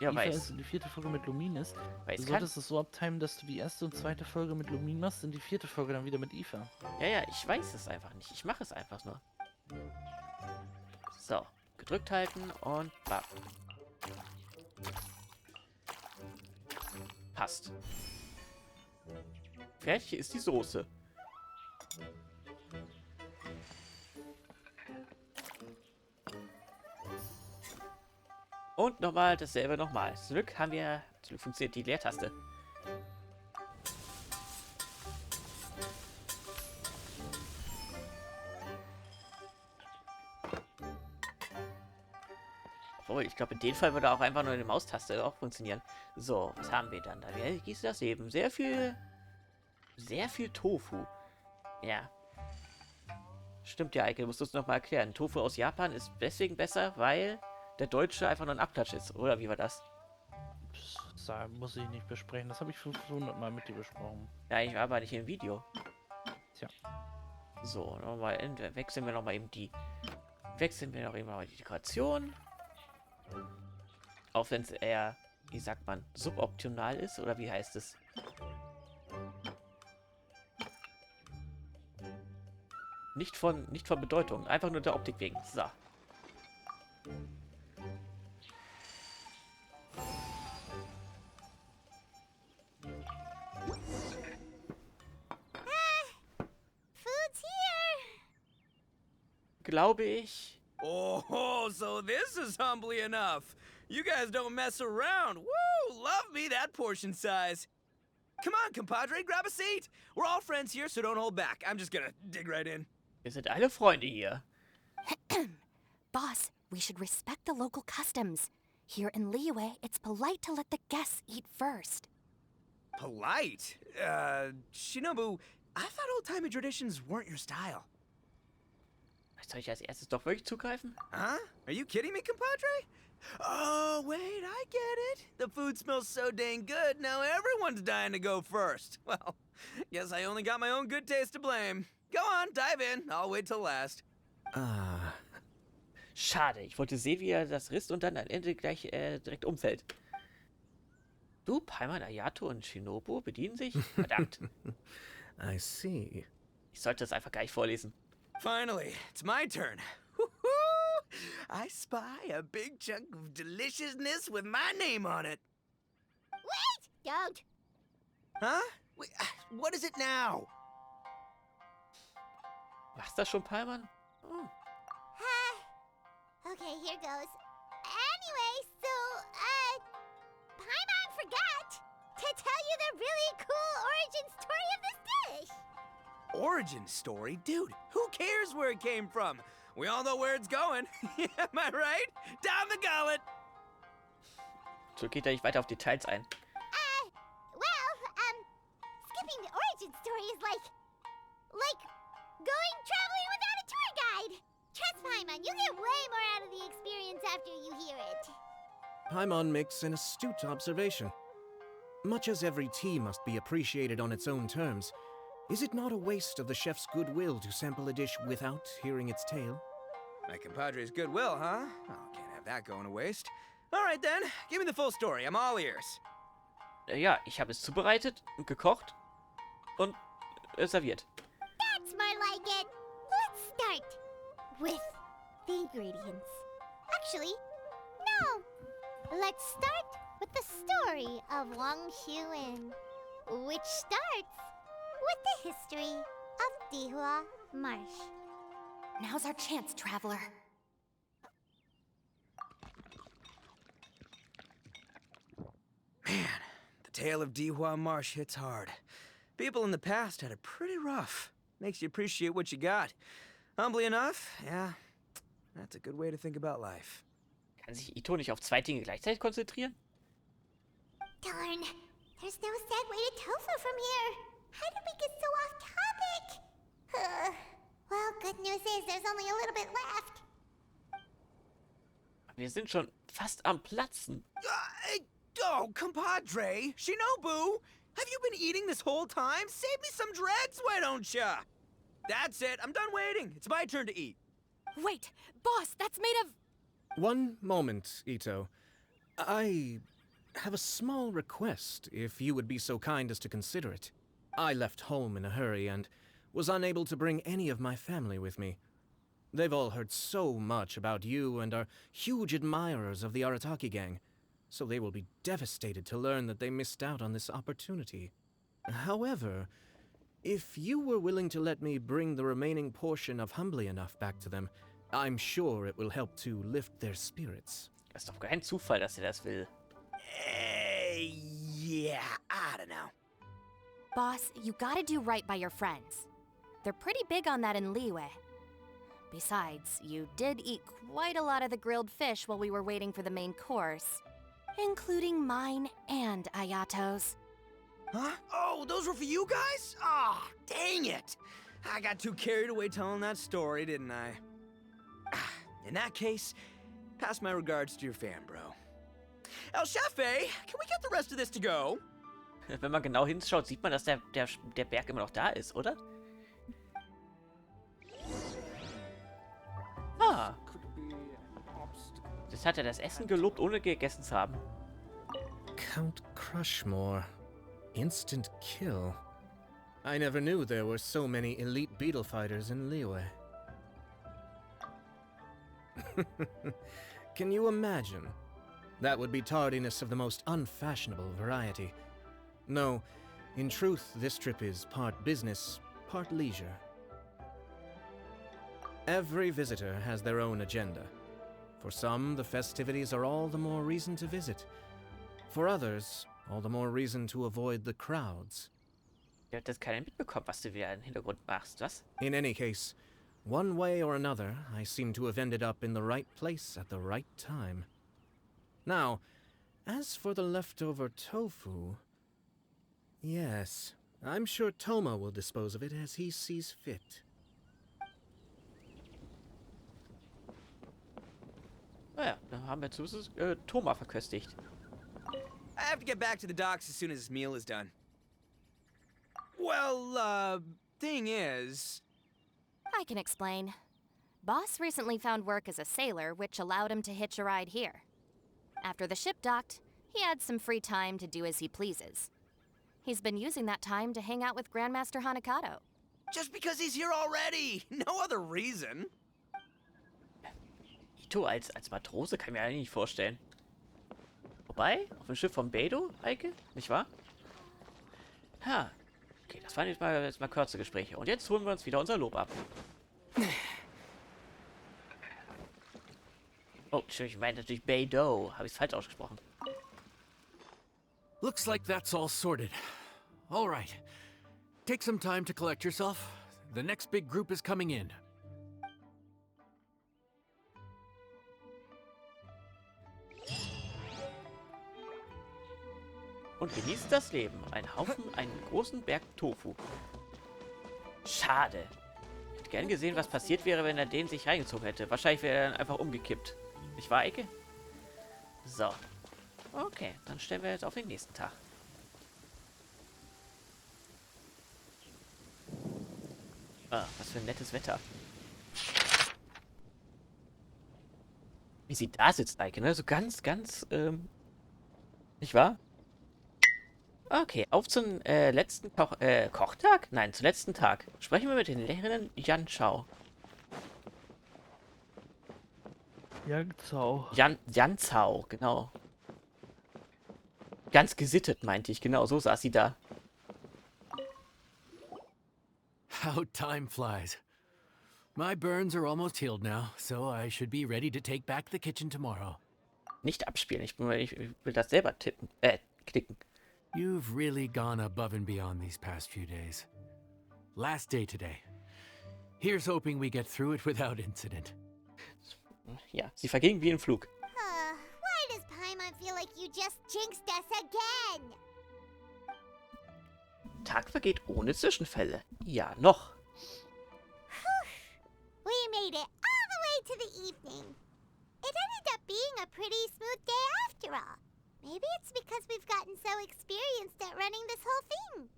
Ifas und die vierte Folge mit Luminis. Du solltest es so abtimen, dass du die erste und zweite Folge mit Lumin machst und die vierte Folge dann wieder mit Ifa. Ja, ich weiß es einfach nicht. Ich mache es einfach nur. So, gedrückt halten und bap. Passt. Fertig ist die Soße. Und nochmal dasselbe nochmal. Zum Glück funktioniert die Leertaste. Obwohl, ich glaube, in dem Fall würde auch einfach nur eine Maustaste auch funktionieren. So, was haben wir dann da? Wie hieß das eben? Sehr viel Tofu. Ja. Stimmt ja, Eike, musst du es nochmal erklären. Tofu aus Japan ist deswegen besser, weil der Deutsche einfach nur ein Abklatsch ist. Oder wie war das? Das muss ich nicht besprechen. Das habe ich 500 Mal mit dir besprochen. Ja, ich war aber nicht im Video. Tja. So, nochmal, wechseln wir noch mal eben die Dekoration. Auch wenn es eher, wie sagt man, suboptional ist, oder wie heißt es? Nicht von Bedeutung, einfach nur der Optik wegen. So. Food's here. Glaube ich. Oh, so this is humbly enough. You guys don't mess around. Woo! Love me that portion size. Come on, compadre, grab a seat. We're all friends here, so don't hold back. I'm just gonna dig right in. Wir sind alle Freunde hier. Boss, we should respect the local customs. Here in Liyue, it's polite to let the guests eat first. Polite? Shinobu, I thought old-timey traditions weren't your style. Soll ich als erstes doch wirklich zugreifen? Huh? Are you kidding me, compadre? Oh, wait, I get it. The food smells so dang good, now everyone's dying to go first. Well, guess I only got my own good taste to blame. Go on, dive in. I'll wait till last. Schade, ich wollte sehen, wie er das risst und dann am Ende gleich direkt umfällt. Du, Paimon, Ayato und Shinobu bedienen sich? Verdammt. I see. Ich sollte das einfach gleich vorlesen. Finally, it's my turn. Woo-hoo! I spy a big chunk of deliciousness with my name on it. Wait! Don't. Huh? Wait, what is it now? Was das schon, Paimon? Oh. Okay, here goes. Anyway, so, Paimon forgot to tell you the really cool origin story of this dish. Origin story? Dude, who cares where it came from? We all know where it's going. Am I right? Down the gullet! So geht er nicht weiter auf Details ein. Skipping the origin story is like going traveling without a tour guide. Trust Paimon, you get way more out of the experience Paimon makes an astute observation. Much as every tea must be appreciated on its own terms, is it not a waste of the chef's goodwill to sample a dish without hearing its tale? My compadre's goodwill, huh? Oh, can't have that going to waste. All right then, give me the full story. I'm all ears. Ja, ich habe es zubereitet und gekocht und serviert. That's more like it. Let's start with the ingredients. Actually, no. Let's start with the story of Wangshu, which starts with the history of Dihua Marsh. Now's our chance, traveler. Man, the tale of Dihua Marsh hits hard. People in the past had it pretty rough. Makes you appreciate what you got. Humbly enough, yeah, that's a good way to think about life. Kann sich Ito nicht auf 2 Dinge gleichzeitig konzentrieren? Darn, there's no segue to tofu from here. How did we get so off topic? Well, good news is there's only a little bit left. Wir sind schon fast am Platzen. Oh, compadre, Shinobu, have you been eating this whole time? Save me some dreads, why don't ya? That's it, I'm done waiting. It's my turn to eat. Wait, boss, that's made of... One moment, Ito. I have a small request, if you would be so kind as to consider it. I left home in a hurry and was unable to bring any of my family with me. They've all heard so much about you and are huge admirers of the Arataki gang, so they will be devastated to learn that they missed out on this opportunity. However, if you were willing to let me bring the remaining portion of Humbly Enough back to them, I'm sure it will help to lift their spirits. Das ist doch kein Zufall, dass er das will. Yeah, I don't know. Boss, you gotta do right by your friends. They're pretty big on that in Liyue. Besides, you did eat quite a lot of the grilled fish while we were waiting for the main course, including mine and Ayato's. Huh? Oh, those were for you guys? Ah, dang it. I got too carried away telling that story, didn't I? In that case, pass my regards to your fan, bro. El Chefe, can we get the rest of this to go? Wenn man genau hinschaut, sieht man, dass der Berg immer noch da ist, oder? Ah. Das hat er das Essen gelobt, ohne gegessen zu haben. Count Crushmore. Instant kill. I never knew there were so many elite beetle fighters in Liyue. Can you imagine? That would be tardiness of the most unfashionable variety. No, in truth, this trip is part business, part leisure. Every visitor has their own agenda. For some, the festivities are all the more reason to visit. For others, all the more reason to avoid the crowds. Ich habe das keiner mitbekommen, was du wieder im Hintergrund machst, was? In any case, one way or another, I seem to have ended up in the right place at the right time. Now, as for the leftover tofu... Yes, I'm sure Toma will dispose of it as he sees fit. Naja, dann haben wir zumindest Toma verköstigt. I have to get back to the docks as soon as this meal is done. Well, thing is... I can explain. Boss recently found work as a sailor, which allowed him to hitch a ride here. After the ship docked, he had some free time to do as he pleases. He's been using that time to hang out with Grandmaster Hanakato. Just because he's here already! No other reason! Ito als Matrose kann ich mir eigentlich nicht vorstellen. Wobei, auf dem Schiff von Beidou, Eike, nicht wahr? Ha, okay, das waren jetzt mal kurze Gespräche. Und jetzt holen wir uns wieder unser Lob ab. Oh, ich meine natürlich Beidou. Habe ich es falsch ausgesprochen. Looks like that's all sorted. All right. Take some time to collect yourself. The next big group is coming in. Und genießt das Leben. Ein Haufen, einen großen Berg Tofu. Schade. Ich hätte gern gesehen, was passiert wäre, wenn er den sich reingezogen hätte. Wahrscheinlich wäre er dann einfach umgekippt. Nicht wahr, Eike? So. Okay, dann stellen wir jetzt auf den nächsten Tag. Ah, was für ein nettes Wetter. Wie sie da sitzt, Eike, ne? So ganz, nicht wahr? Okay, auf zum letzten Kochtag? Nein, zum letzten Tag. Sprechen wir mit den Lehrerin Jan Schau. Yangzhou. Jan Zhao, genau. Ganz gesittet, meinte ich. Genau, so saß sie da. How time flies. My burns are almost healed now, so I should be ready to take back the kitchen tomorrow. Nicht abspielen, ich will das selber klicken. You've really gone above and beyond these past few days. Last day today. Here's hoping we get through it without incident. Ja, sie verging wie ein Flug. Why does Paimon feel like you just jinxed us again? Tag vergeht ohne Zwischenfälle. Ja, noch. We made it all the way to the evening. It ended up being a pretty smooth day after all. Maybe it's because we've gotten so experienced at running this whole thing.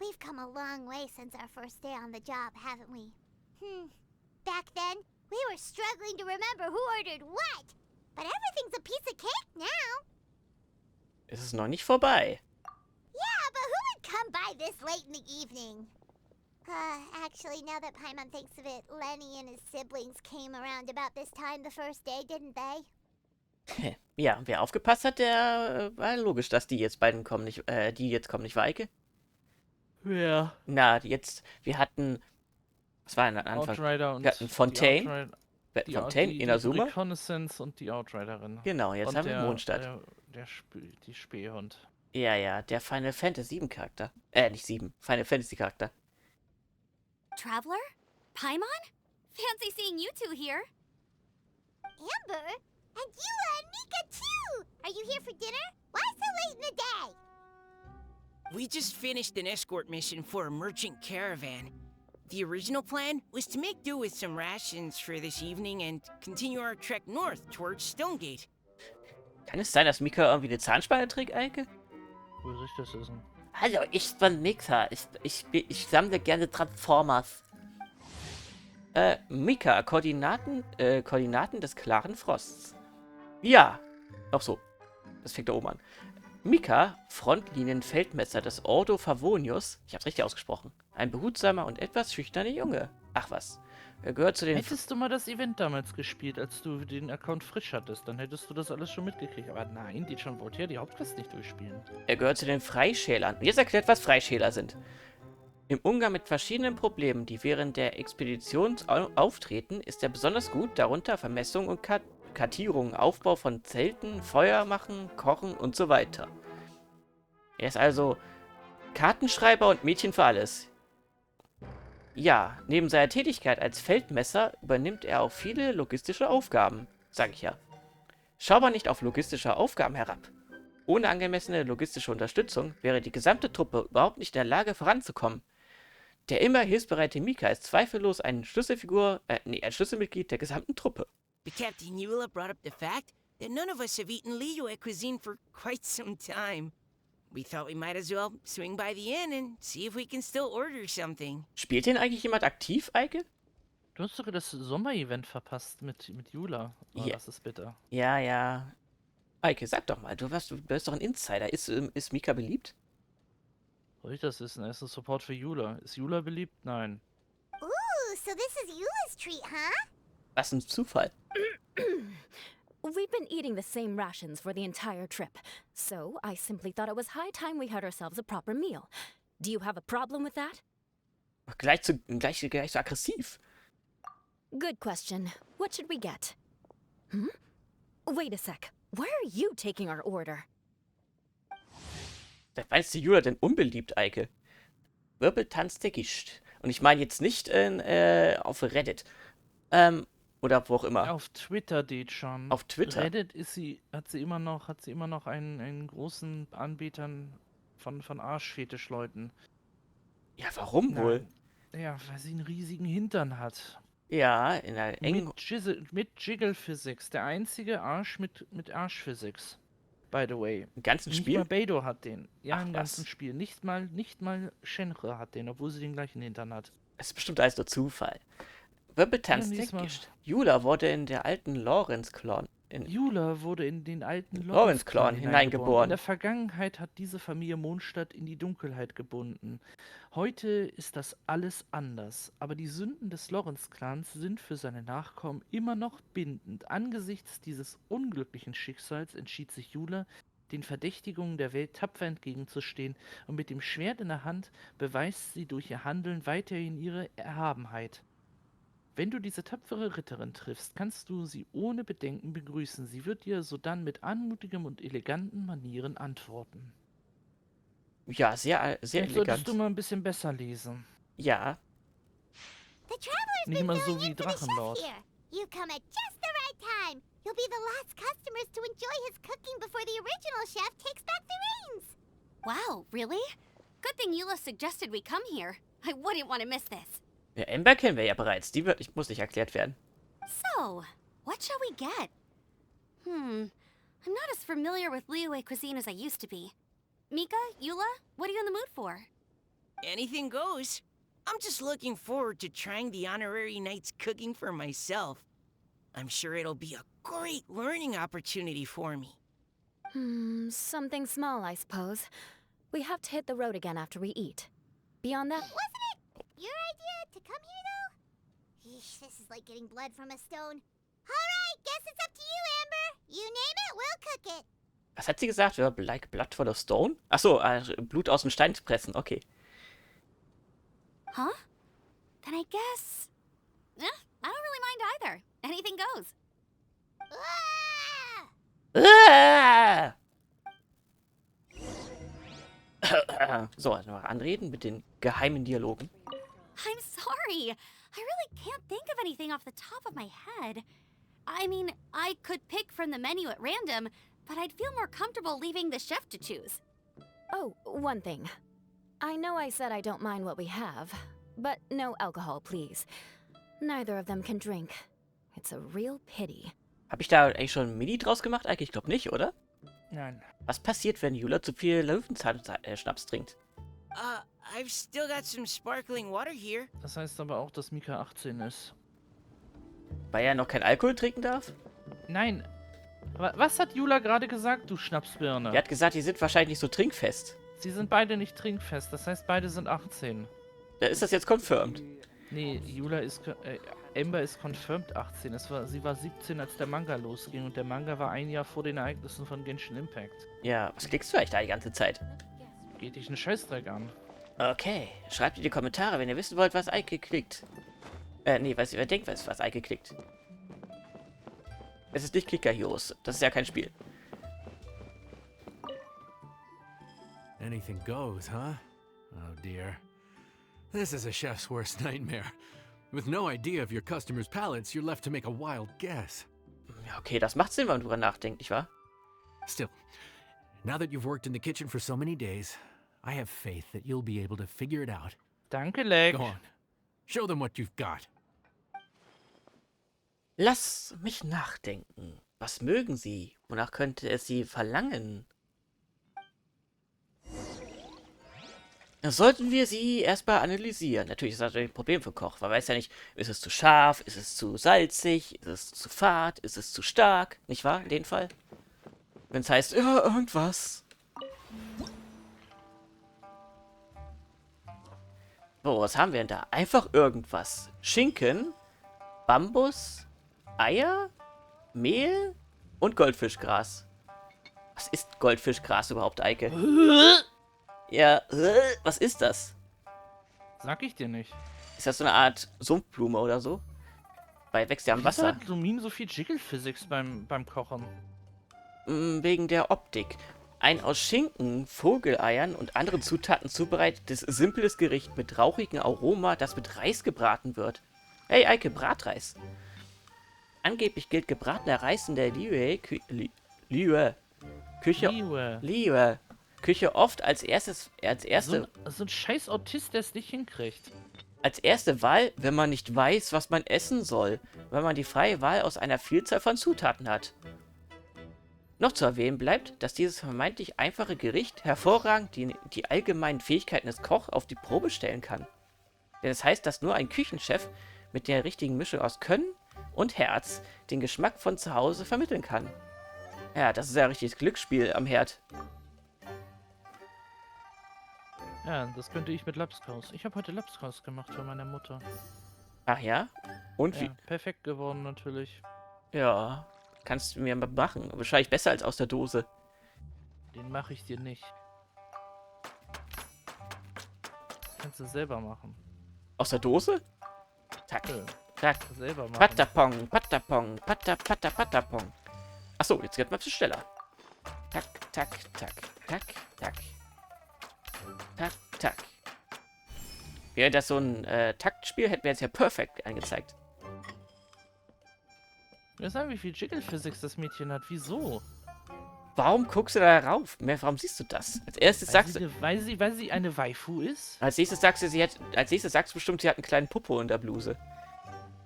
We've come a long way since our first day on the job, haven't we? Back then, we were struggling to remember who ordered what. But everything's a piece of cake now. Es ist noch nicht vorbei. Yeah, but who would come by this late in the evening? Actually, now that Paimon thinks of it, Lenny and his siblings came around about this time the first day, didn't they? Ja, wer aufgepasst hat, der war logisch, dass die jetzt beiden kommen, nicht, die jetzt kommen, nicht wahr, Eike? Ja. Na, wir hatten, was war denn am Anfang? Outrider und Wir hatten Fontaine, Fontaine, die Inazuma. Reconnaissance und die Outriderin. Genau, jetzt und haben wir Mondstadt. Die Spähhund. Ja, der Final Fantasy 7 Charakter. Nicht 7, Final Fantasy Charakter. Traveler? Paimon? Fancy seeing you two here. Amber? And Eula and Mika too! Are you here for dinner? Why so late in the day? We just finished an escort mission for a merchant caravan. The original plan was to make do with some rations for this evening and continue our trek north towards Stonegate. Kann es sein, dass Mika irgendwie eine Zahnspange trägt, Eike? Wo soll ich das wissen? Hallo, ich bin Mika. Ich sammle gerne Transformers. Mika, Koordinaten des klaren Frosts. Ja. Ach so. Das fängt da oben an. Mika, Frontlinienfeldmesser des Ordo Favonius. Ich hab's richtig ausgesprochen. Ein behutsamer und etwas schüchterner Junge. Ach was. Er gehört zu den... Hättest du mal das Event damals gespielt, als du den Account frisch hattest, dann hättest du das alles schon mitgekriegt. Aber nein, die schon wollte ja die Hauptquest nicht durchspielen. Er gehört zu den Freischälern. Und jetzt erklärt, was Freischäler sind. Im Umgang mit verschiedenen Problemen, die während der Expedition auftreten, ist er besonders gut, darunter Vermessung und Kartierung, Aufbau von Zelten, Feuer machen, Kochen und so weiter. Er ist also Kartenschreiber und Mädchen für alles. Ja, neben seiner Tätigkeit als Feldmesser übernimmt er auch viele logistische Aufgaben, sag ich ja. Schau mal nicht auf logistische Aufgaben herab. Ohne angemessene logistische Unterstützung wäre die gesamte Truppe überhaupt nicht in der Lage voranzukommen. Der immer hilfsbereite Mika ist zweifellos eine ein Schlüsselmitglied der gesamten Truppe. The Captain Eula brought up the fact that none of us have eaten Liyue cuisine for quite some time. We thought we might as well swing by the inn and see if we can still order something. Spielt denn eigentlich jemand aktiv, Eike? Du hast sogar das Sommer-Event verpasst mit Jula. Oh, Ja. das ist bitter. Ja. Eike, sag doch mal, du bist doch ein Insider. Ist Mika beliebt? Soll ich das wissen? Er ist ein Support für Jula. Ist Jula beliebt? Nein. Ooh, so this is Eula's treat, huh? Was ein Zufall. We've been eating the same rations for the entire trip, so I simply thought it was high time we had ourselves a proper meal. Do you have a problem with that? Gleich so aggressiv. Good question. What should we get? Wait a sec. Why are you taking our order? Wer weiß die Jula denn unbeliebt, Eike? Wirbeltanz der Gischt. Und ich meine jetzt nicht auf Reddit. Oder wo auch immer. Auf Twitter geht schon. Auf Twitter? Reddit hat sie immer noch einen großen Anbietern von Arschfetischleuten. Ja, warum wohl? Ja, weil sie einen riesigen Hintern hat. Ja, in der engen... Mit Jiggle Physics. Der einzige Arsch mit Arschphysics. by the way. Im ganzen Nicht Spiel? mal Beidou hat den. Ja, Ach, im ganzen was. Spiel. Nicht mal Shenhe hat den, obwohl sie den gleichen Hintern hat. Es ist bestimmt alles nur Zufall. Wer betanzt Ja, der diesmal- Gischt? Jula wurde in der alten Lawrence-Clan. Jula wurde in den alten Lawrence-Clan hineingeboren. In der Vergangenheit hat diese Familie Mondstadt in die Dunkelheit gebunden. Heute ist das alles anders, aber die Sünden des Lawrence-Clans sind für seine Nachkommen immer noch bindend. Angesichts dieses unglücklichen Schicksals entschied sich Jula, den Verdächtigungen der Welt tapfer entgegenzustehen, und mit dem Schwert in der Hand beweist sie durch ihr Handeln weiterhin ihre Erhabenheit. Wenn du diese tapfere Ritterin triffst, kannst du sie ohne Bedenken begrüßen. Sie wird dir sodann mit anmutigem und eleganten Manieren antworten. Ja, sehr Vielleicht elegant. solltest du mal ein bisschen besser lesen. Ja. The traveler's Nicht been immer so filling wie in for the chef Drachenlord. here. You come at just the right time. You'll be the last customers to enjoy his cooking before the original chef takes back the reins. Wow, really? Good thing Eula suggested we come here. I wouldn't want to miss this. Ja, Ember kennen wir ja bereits. Die muss nicht erklärt werden. So, what shall we get? I'm not as familiar with Liyue cuisine as I used to be. Mika, Eula, what are you in the mood for? Anything goes. I'm just looking forward to trying the honorary knight's cooking for myself. I'm sure it'll be a great learning opportunity for me. Something small, I suppose. We have to hit the road again after we eat. Beyond that, Wasn't it your idea to come here, though? Yeesh, this is like getting blood from a stone. All right, guess it's up to you, Amber. You name it, we'll cook it. Was hat sie gesagt? Like blood for the stone? Achso, Blut aus dem Stein pressen. Okay. Huh? Then I guess... I don't really mind either. Anything goes. Ah! So, noch anreden mit den geheimen Dialogen. I'm sorry. I really can't think of anything off the top of my head. I mean, I could pick from the menu at random, but I'd feel more comfortable leaving the chef to choose. oh, one thing. I know I said I don't mind what we have, but no alcohol, please. Neither of them can drink. It's a real pity. Habe ich da eigentlich schon ein Mini draus gemacht? Eigentlich, ich glaube nicht, oder? Nein. Was passiert, wenn Jula zu viel Löwenzahn-Schnaps trinkt? I've still got some sparkling water here. Das heißt aber auch, dass Mika 18 ist. Weil er noch kein Alkohol trinken darf? Nein. Was hat Jula gerade gesagt, du Schnapsbirne? Er hat gesagt, die sind wahrscheinlich nicht so trinkfest. Sie sind beide nicht trinkfest, das heißt, beide sind 18. Da ist das jetzt confirmed. Nee, Amber ist confirmed 18. Sie war 17, als der Manga losging, und der Manga war ein Jahr vor den Ereignissen von Genshin Impact. Ja, was klickst du eigentlich da die ganze Zeit? Geht dich einen Scheißdreck an. Okay, schreibt in die Kommentare, wenn ihr wissen wollt, was Eike klickt. Was ihr denkt, was Eike klickt. Es ist nicht Clicker Heroes, das ist ja kein Spiel. Anything goes, huh? Oh dear. This is a chef's worst nightmare. With no idea of your customers' palates, you're left to make a wild guess. Ja, okay, das macht Sinn, wenn man drüber nachdenkt, nicht wahr? Still, now that you've worked in the kitchen for so many days, I have faith that you'll be able to figure it out. Danke, Leck. Go on. Show them what you've got. Lass mich nachdenken. Was mögen sie? Wonach könnte es sie verlangen? Sollten wir sie erstmal analysieren. Natürlich ist das natürlich ein Problem für Koch. Man weiß ja nicht, ist es zu scharf, ist es zu salzig, ist es zu fad, ist es zu stark. Nicht wahr? In dem Fall. Wenn es heißt, ja, irgendwas. So, was haben wir denn da? Einfach irgendwas. Schinken, Bambus, Eier, Mehl und Goldfischgras. Was ist Goldfischgras überhaupt, Eike? Ja, was ist das? Sag ich dir nicht. Ist das so eine Art Sumpfblume oder so? Weil wächst ja am Wieso Wasser. hat Lumin so viel Jiggle Physics beim Kochen? Wegen der Optik. Ein aus Schinken, Vogeleiern und anderen Zutaten zubereitetes, simples Gericht mit rauchigem Aroma, das mit Reis gebraten wird. Hey, Eike, Bratreis. Angeblich gilt gebratener Reis in der Liyue Küche oft als erste So ein scheiß Autist, der es nicht hinkriegt. als erste Wahl, wenn man nicht weiß, was man essen soll, weil man die freie Wahl aus einer Vielzahl von Zutaten hat. Noch zu erwähnen bleibt, dass dieses vermeintlich einfache Gericht hervorragend die allgemeinen Fähigkeiten des Kochs auf die Probe stellen kann. Denn es heißt, dass nur ein Küchenchef mit der richtigen Mischung aus Können und Herz den Geschmack von zu Hause vermitteln kann. Ja, das ist ja ein richtiges Glücksspiel am Herd. Ja, das könnte ich mit Lapskaus. Ich habe heute Lapskaus gemacht für meine Mutter. Ach ja? Und wie? Ja, perfekt geworden natürlich. Ja, kannst du mir mal machen. Wahrscheinlich besser als aus der Dose. Den mache ich dir nicht. Kannst du selber machen. Aus der Dose? Tack, Nö, tack. selber machen. Patapong, patapong, patapong. Achso, jetzt geht man zu schneller. Tack, tack, tack, tack, tack. Tack, tack. Wäre das so ein Taktspiel, hätten wir jetzt ja perfekt angezeigt. Wir sagen, wie viel Jiggle Physics das Mädchen hat. Wieso? Warum guckst du da rauf? Warum siehst du das? Als erstes sagst du. Weil sie eine Waifu ist? Als nächstes sagst du, als nächstes sagst du bestimmt, sie hat einen kleinen Popo in der Bluse.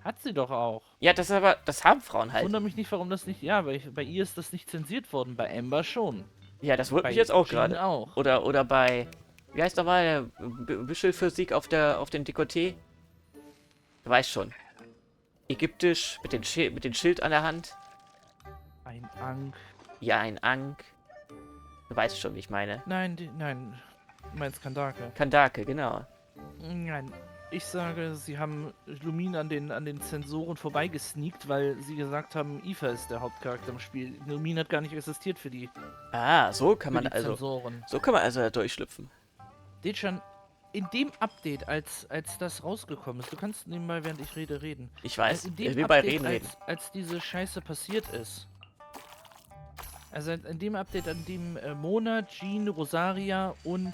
Hat sie doch auch. Ja, das ist aber, das haben Frauen halt. Wundere mich nicht, warum das nicht. Ja, bei ihr ist das nicht zensiert worden. Bei Amber schon. Ja, das wundert Bei mich jetzt auch Jean gerade. auch. Oder bei. Wie heißt nochmal? Büschelphysik auf dem Dekolleté? Du weißt schon. Ägyptisch, mit dem Schild an der Hand. Ein Ankh. Ja, ein Ankh. Du weißt schon, wie ich meine. Nein, nein. Du meinst Kandake. Kandake, genau. Nein. Ich sage, sie haben Lumin an den Zensoren vorbeigesneakt, weil sie gesagt haben, Eva ist der Hauptcharakter im Spiel. Lumin hat gar nicht existiert für die, Ah, so kann für man die also. Zensoren. So kann man also da durchschlüpfen. Dechan, in dem Update, als das rausgekommen ist, du kannst nebenbei, während ich rede, reden. Ich weiß, In ich dem will bei Update, Reden. als diese Scheiße passiert ist. Also in dem Update, an dem Mona, Jean, Rosaria und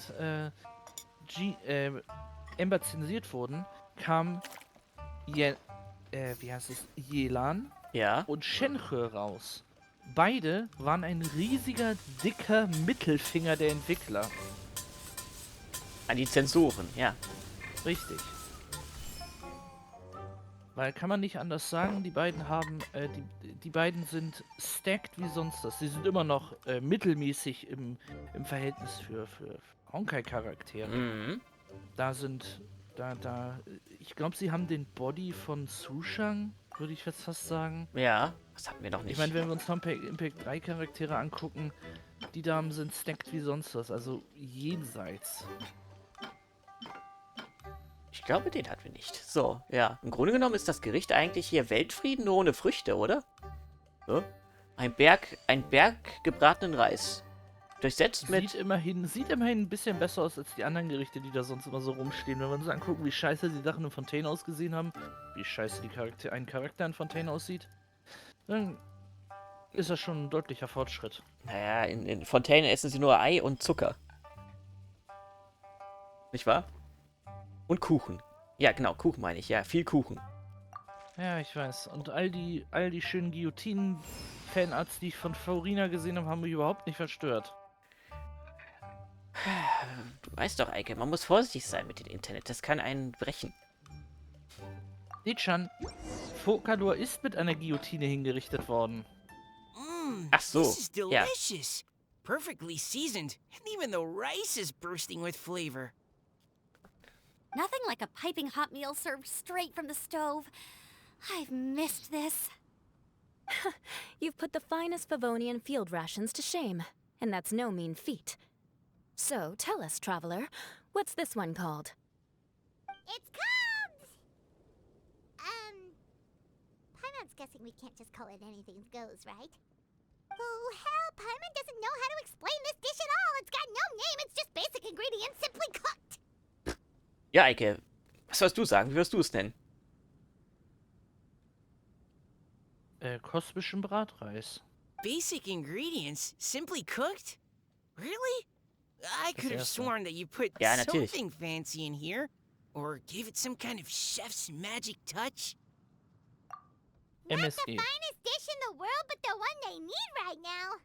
Ember zensiert wurden, kam Yelan Ja. und Shenhe raus. Beide waren ein riesiger, dicker Mittelfinger der Entwickler. An die Zensoren, ja. Richtig. Weil kann man nicht anders sagen, die beiden haben, die beiden sind stacked wie sonst was. Sie sind immer noch mittelmäßig im Verhältnis für Honkai-Charaktere. Mhm. Ich glaube, sie haben den Body von Sushang, würde ich jetzt fast sagen. Ja, das hatten wir noch nicht. Ich meine, wenn wir uns Impact 3 Charaktere angucken, die Damen sind stacked wie sonst was, also jenseits. Ich glaube, den hatten wir nicht. So, ja. Im Grunde genommen ist das Gericht eigentlich hier Weltfrieden nur ohne Früchte, oder? So. Ein Berg gebratenen Reis. Durchsetzt mit... Sieht immerhin ein bisschen besser aus als die anderen Gerichte, die da sonst immer so rumstehen. Wenn wir uns angucken, wie scheiße die Sachen in Fontaine ausgesehen haben, wie scheiße ein Charakter in Fontaine aussieht, dann ist das schon ein deutlicher Fortschritt. Naja, in Fontaine essen sie nur Ei und Zucker. Nicht wahr? Und Kuchen. Ja, genau, Kuchen meine ich. Ja, viel Kuchen. Ja, ich weiß. Und all die schönen Guillotinen-Fanarts, die ich von Faurina gesehen habe, haben mich überhaupt nicht verstört. Du weißt doch, Eike, man muss vorsichtig sein mit dem Internet. Das kann einen brechen. Dechan, Focalor ist mit einer Guillotine hingerichtet worden. Ach so, This is ja. delicious. Perfectly seasoned, and even the rice is bursting with flavor. Nothing like a piping hot meal served straight from the stove. I've missed this. You've put the finest Favonian field rations to shame, and that's no mean feat. So, tell us, traveler, what's this one called? It's called... Paimon's guessing we can't just call it anything goes, right? Oh, hell, Paimon doesn't know how to explain this dish at all. It's got no name, it's just basic ingredients simply cooked. Ja, Eike, was sollst du sagen? Wie wirst du es nennen? Kosmischen Bratreis. Basic ingredients, simply cooked? Really? I could have sworn that you put Ja, natürlich. something fancy in here, or gave it some kind of chef's magic touch. Not the MSG. finest dish in the world, but the one they need right now.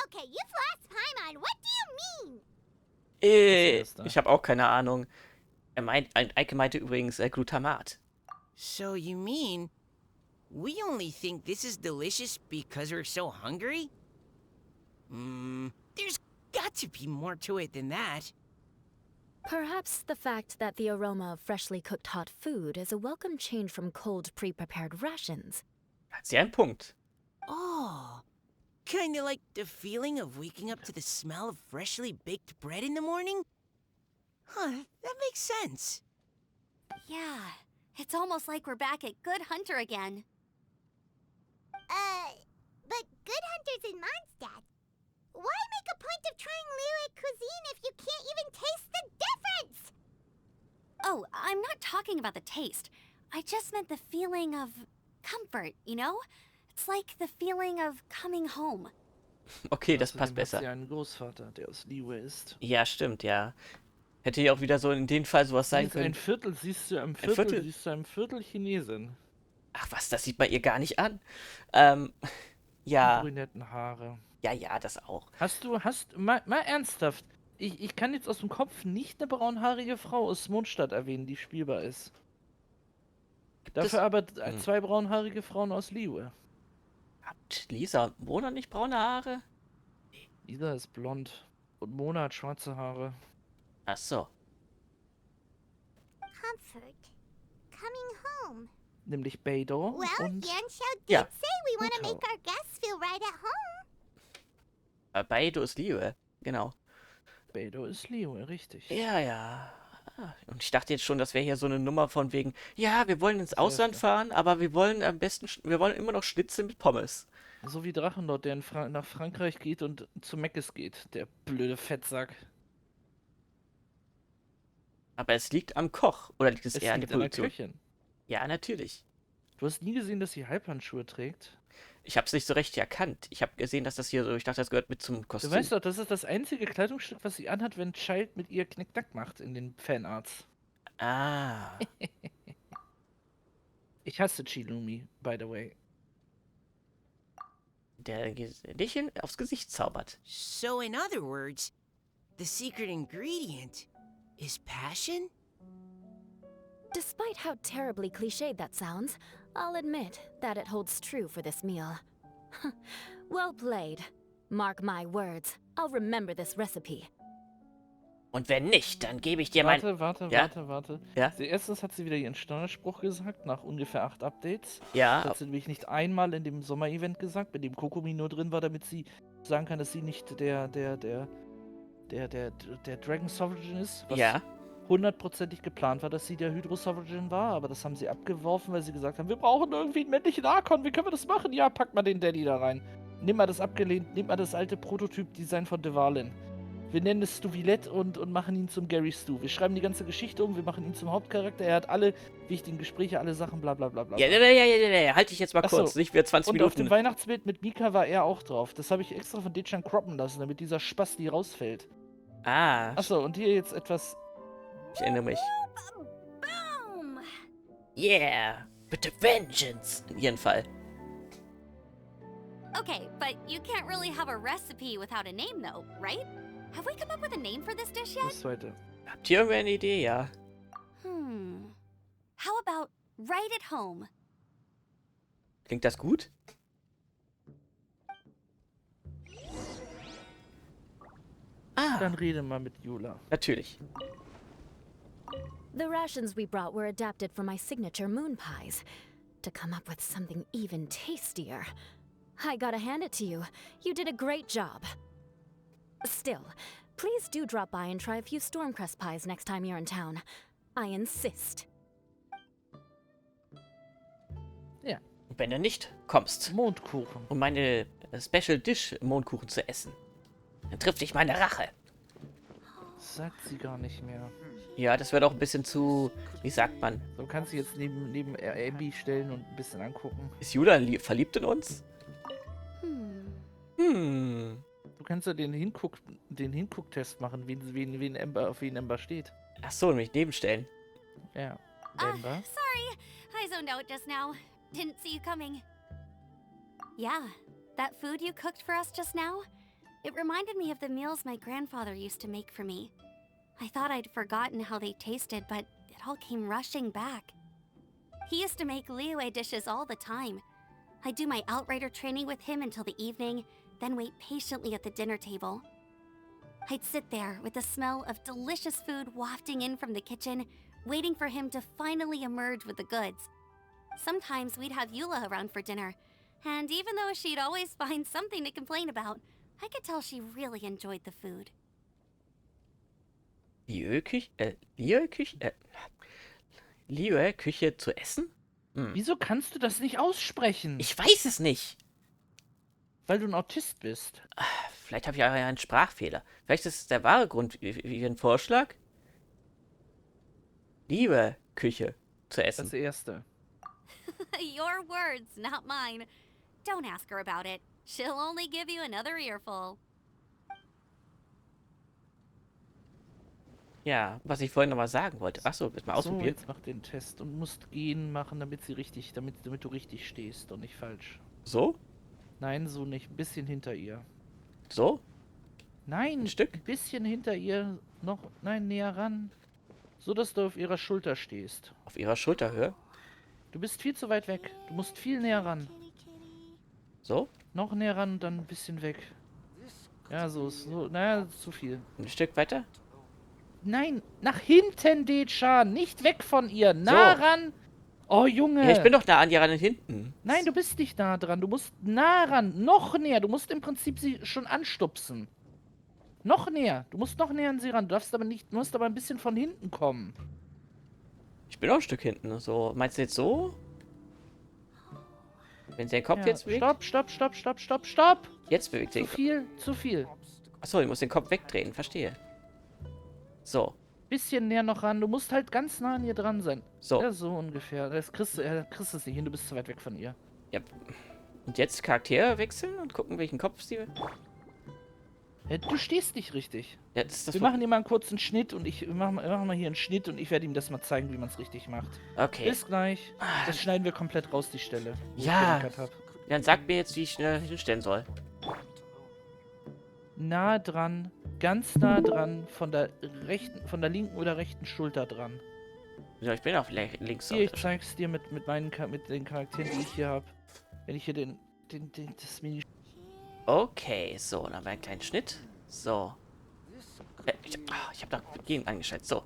Okay, you've lost Paimon. What do you mean? Ich habe auch keine Ahnung. Eike meinte übrigens Glutamat. So you mean we only think this is delicious because we're so hungry? There's got to be more to it than that. Perhaps the fact that the aroma of freshly cooked hot food is a welcome change from cold, pre-prepared rations. Hat sie einen Punkt. Oh, kinda like the feeling of waking up to the smell of freshly baked bread in the morning? Huh, that makes sense. Yeah, it's almost like we're back at Good Hunter again. But Good Hunter's in Mondstadt. Why make a point of trying Liyue cuisine if you can't even taste the difference? Oh, I'm not talking about the taste. I just meant the feeling of comfort, you know? It's like the feeling of coming home. Okay, das Außerdem passt hat besser. sie einen Großvater, der aus Liyue ist. Ja, stimmt, ja. Hätte ja auch wieder so in dem Fall sowas Sie sein ist ein können. Viertel, siehst du ein Viertel? Viertel, siehst du ein Viertel Chinesin. Ach was, das sieht man ihr gar nicht an. Ja, Brünetten Haare. ja, das auch. Mal ernsthaft, ich kann jetzt aus dem Kopf nicht eine braunhaarige Frau aus Mondstadt erwähnen, die spielbar ist. Dafür aber zwei braunhaarige Frauen aus Liyue. Hat Lisa und Mona nicht braune Haare? Lisa ist blond und Mona hat schwarze Haare. Ach so. Comfort. Coming home. Nämlich Beidou Well, und Yanxiao did Ja. say we want to Gutau. make our guests feel right at home. Beide ist Liyue, genau. Beidou ist Liyue, richtig. Ja. Und ich dachte jetzt schon, das wäre hier so eine Nummer von wegen, ja, wir wollen ins Sehr Ausland schön. fahren, aber wir wollen am besten, wir wollen immer noch Schnitzel mit Pommes. So wie Drachendort, der nach Frankreich geht und zu Meckes geht, der blöde Fettsack. Aber es liegt am Koch, oder liegt es Es eher an der liegt an der Produktion? Köchin. Ja, natürlich. Du hast nie gesehen, dass sie Halbhandschuhe trägt? Ich habe es nicht so recht erkannt. Ich habe gesehen, dass das hier so, ich dachte, das gehört mit zum Du Kostüm. weißt doch, das ist das einzige Kleidungsstück, was sie anhat, wenn Child mit ihr Knickknack macht in den Fanarts. Ah, Ich hasse Chilumi, by the way. der Lächeln aufs Gesicht zaubert. So, in other words, the secret ingredient is passion? Despite how terribly cliched that sounds, I'll admit that it holds true for this meal. Well played. Mark my words, I'll remember this recipe. Und wenn nicht, dann gebe ich dir mein... Warte. Ja? Erstens hat sie wieder ihren Standardspruch gesagt, nach ungefähr 8 Updates. Das Ja, hat sie nämlich nicht einmal in dem Sommer-Event gesagt, bei dem Kokomi nur drin war, damit sie sagen kann, dass sie nicht der Dragon Sovereign ist. Was ja. hundertprozentig geplant war, dass sie der Hydro Sovereign war, aber das haben sie abgeworfen, weil sie gesagt haben, wir brauchen irgendwie einen männlichen Archon, wie können wir das machen? Ja, pack mal den Daddy da rein. Nimm mal das alte Prototyp-Design von Devalin. Wir nennen es Stuvillette und machen ihn zum Gary Stu. Wir schreiben die ganze Geschichte um, wir machen ihn zum Hauptcharakter, er hat alle wichtigen Gespräche, alle Sachen, bla bla bla bla. Ja, halt dich jetzt mal Ach so. kurz, nicht wieder 20 Und auf dem Minuten. Weihnachtsbild mit Mika war er auch drauf. Das habe ich extra von Dechan croppen lassen, damit dieser Spasti rausfällt. Ah, Achso, und hier jetzt etwas. ich erinnere mich. Boom! Yeah, bitte Vengeance. In jedem Fall. Okay, but you can't really have a recipe without a name, though, right? Have we come up with a name for this dish yet? Das zweite. Habt ihr irgendwie eine Idee? Ja. How about right at home? Klingt das gut? Ah, Dann rede mal mit Jula. natürlich. The rations we brought were adapted for my signature moon pies. To come up with something even tastier. I gotta hand it to you. You did a great job. Still, please do drop by and try a few Stormcrest pies next time you're in town. I insist. Ja. Und wenn du nicht kommst, Mondkuchen. um meine Special Dish Mondkuchen zu essen, dann trifft dich meine Rache. Sagt sie gar nicht mehr. Ja, das wäre doch ein bisschen zu, wie sagt man, So kannst du jetzt neben Abby stellen und ein bisschen angucken. ist Judah verliebt in uns? Du kannst ja den Hingucktest machen, auf wen Ember steht. Ach so, mich nebenstellen. Ja. Ah, Ember. sorry. I zoned out just now. Didn't see you coming. Yeah, that food you cooked for us just now? It reminded me of the meals my grandfather used to make for me. I thought I'd forgotten how they tasted, but it all came rushing back. He used to make Liyue dishes all the time. I'd do my Outrider training with him until the evening, then wait patiently at the dinner table. I'd sit there with the smell of delicious food wafting in from the kitchen, waiting for him to finally emerge with the goods. Sometimes we'd have Eula around for dinner, and even though she'd always find something to complain about, I could tell she really enjoyed the food. Liyue Küche zu essen? Wieso kannst du das nicht aussprechen? Ich weiß es nicht. Weil du ein Autist bist. Vielleicht habe ich ja einen Sprachfehler. Vielleicht ist es der wahre Grund wie ein Vorschlag. Liyue Küche zu essen. Das erste. Your words, not mine. Don't ask her about it. She'll only give you another earful. Ja, was ich vorhin nochmal sagen wollte. Achso, jetzt mal So, ausprobieren. jetzt mach den Test und musst gehen machen, damit du richtig stehst und nicht falsch. So? Nein, so nicht. Ein bisschen hinter ihr. So? Nein, Ein Stück? ein bisschen hinter ihr. Noch, nein, näher ran. So, dass du auf ihrer Schulter stehst. Auf ihrer Schulterhöhe? Du bist viel zu weit weg. Du musst viel näher ran. So? Noch näher ran und dann ein bisschen weg. Ja, so, naja, zu viel. Ein Stück weiter? Nein, nach hinten, Dechan. Nicht weg von ihr. Nah ran. Oh, Junge. Ja, ich bin doch nah an ihr ran und hinten. Nein, du bist nicht nah dran. Du musst nah ran. Noch näher. Du musst im Prinzip sie schon anstupsen. Noch näher. Du musst noch näher an sie ran. Du musst aber ein bisschen von hinten kommen. Ich bin auch ein Stück hinten. So, meinst du jetzt so? Wenn sie den Kopf Ja, jetzt bewegt? Stopp. Jetzt bewegt sie Zu den Kopf. viel, zu viel. Achso, ich muss den Kopf wegdrehen. Verstehe. So. Bisschen näher noch ran. Du musst halt ganz nah an ihr dran sein. So. Ja, so ungefähr. Das kriegst du es nicht hin. Du bist zu weit weg von ihr. Ja. Und jetzt Charaktere wechseln und gucken, welchen Kopf sie... Ja, du stehst nicht richtig. Ja, das ist das Wir machen hier mal einen kurzen Schnitt und wir machen mal hier einen Schnitt und ich werde ihm das mal zeigen, wie man es richtig macht. Okay. Bis gleich. Das schneiden wir komplett raus, die Stelle. wo ich Ja. gelinkert hab. Dann sag mir jetzt, wie ich hinstellen soll. Nah dran, ganz nah dran, von der linken oder rechten Schulter dran. Ja, ich bin auf links. Hier, ich zeig's dir mit den Charakteren, die ich hier habe. Wenn ich hier das Mini... Okay, so, dann haben wir einen kleinen Schnitt. So. Ich hab doch gegen angeschaltet. So.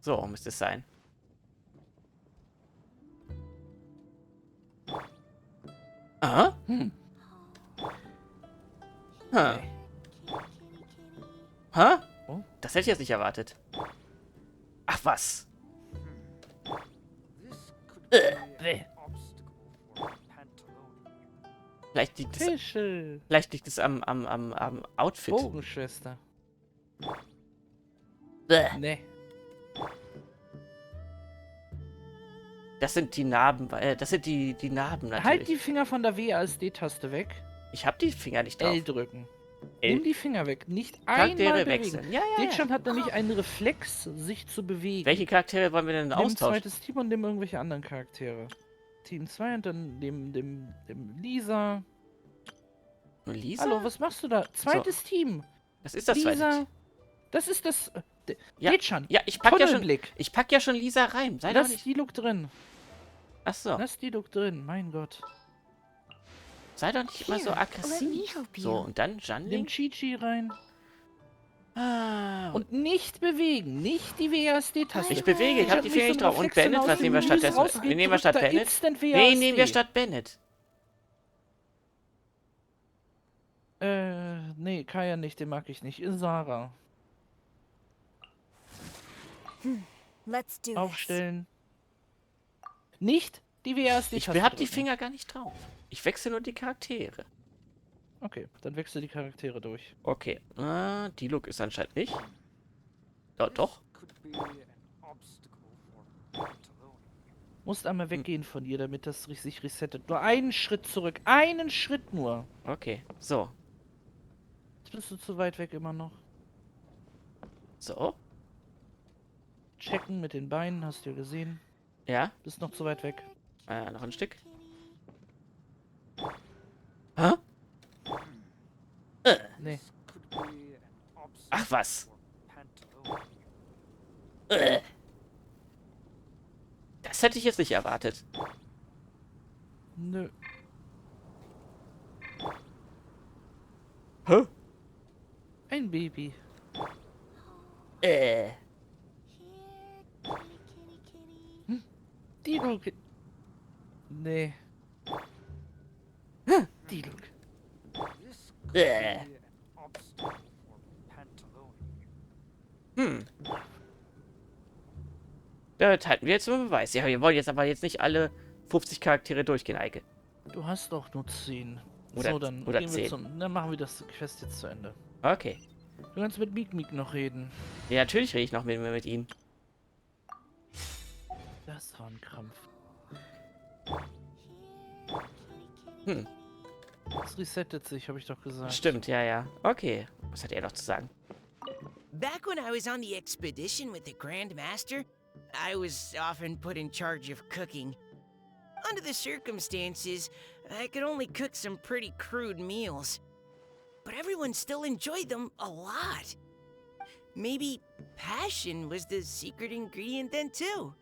So müsste es sein. Aha. Hä? Oh. Das hätte ich jetzt nicht erwartet. Ach was. Vielleicht liegt es am Outfit. Bogenschwester. Nee. Das sind die Narben, das sind die Narben natürlich. Halt die Finger von der WASD-Taste weg. Ich hab die Finger nicht drauf. L drücken. L? Nimm die Finger weg. Nicht Charaktere einmal bewegen. wechseln. Ja. Dechan hat nämlich einen Reflex, sich zu bewegen. Welche Charaktere wollen wir denn Nimm austauschen? zweites Team und nimm irgendwelche anderen Charaktere. Team 2 und dann dem Lisa. Lisa? Hallo, was machst du da? Zweites Team. Das ist das Lisa. zweite Team. Das ist das... Ja, Dechan. ja, ich pack Tunnelblick. ja schon Lisa rein. Sei doch Lass nicht... die Look drin. Achso. Lass die Look drin, mein Gott. Sei doch nicht immer so Here, let me aggressiv. help you. So, und dann Nimm Janling. Chi-Chi rein. Ah, Und nicht bewegen. Nicht die WASD-Taste. ich bewege, ich hab die hab Finger nicht nicht so drauf. Und Reflexe Bennett, aus was dem nehmen wir Menü stattdessen? rausgeht, Wir nehmen wir statt drückt da Bennett? instant Wen WASD. nehmen wir statt Bennett? Nee, Kaya nicht, den mag ich nicht. Sarah. Let's do this. Aufstellen. Nicht die WASD-Taste. Ich hab die drücken. Finger gar nicht drauf. Ich wechsle nur die Charaktere. Okay, dann wechsel die Charaktere durch. Okay. Die Look ist anscheinend nicht. Ja, doch. Musst einmal weggehen von ihr, damit das sich resettet. Nur einen Schritt zurück. Einen Schritt nur. Okay. So. Jetzt bist du zu weit weg immer noch. So. Checken mit den Beinen, hast du ja gesehen. Ja. Bist noch zu weit weg. Noch ein Stück. Hä? Nee. Ach was. Das hätte ich jetzt nicht erwartet. Nö. Hä? Ein Baby. Here, kitty, kitty, kitty. Die Luke. Nee. Die Luke. Das halten wir jetzt zum Beweis. Ja, wir wollen jetzt aber jetzt nicht alle 50 Charaktere durchgehen, Eike. Du hast doch nur 10. Oder- so, dann oder gehen wir 10. dann machen wir das Quest jetzt zu Ende. Okay. Du kannst mit Meek noch reden. Ja, natürlich rede ich noch mit ihm. Das war ein Krampf. Hm, Das resettet sich, habe ich doch gesagt. stimmt, ja, ja. Okay. Was hat er noch zu sagen? Back when I was on the expedition with the Grand Master, I was often put in charge of cooking. Under the circumstances, I could only cook some pretty crude meals. But everyone still enjoyed them a lot. Maybe passion was the secret ingredient then too.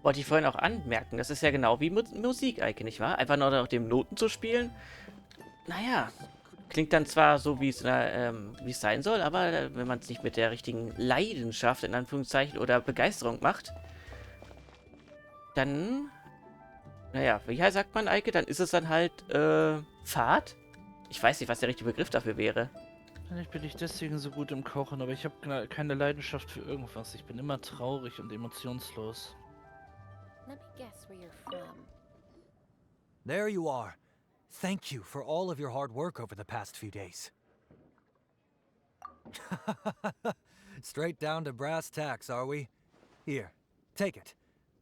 Wollte ich vorhin auch anmerken. Das ist ja genau wie Musik, Eike, nicht wahr? Einfach nur nach den Noten zu spielen. Naja. Klingt dann zwar so, wie es sein soll, aber wenn man es nicht mit der richtigen Leidenschaft, in Anführungszeichen, oder Begeisterung macht, dann, naja, wie sagt man, Eike? Dann ist es dann halt, Fad? Ich weiß nicht, was der richtige Begriff dafür wäre. Vielleicht bin ich deswegen so gut im Kochen, aber ich habe keine Leidenschaft für irgendwas. Ich bin immer traurig und emotionslos. Let me guess where you're from. There you are. Thank you for all of your hard work over the past few days. Straight down to brass tacks, are we? Here, take it.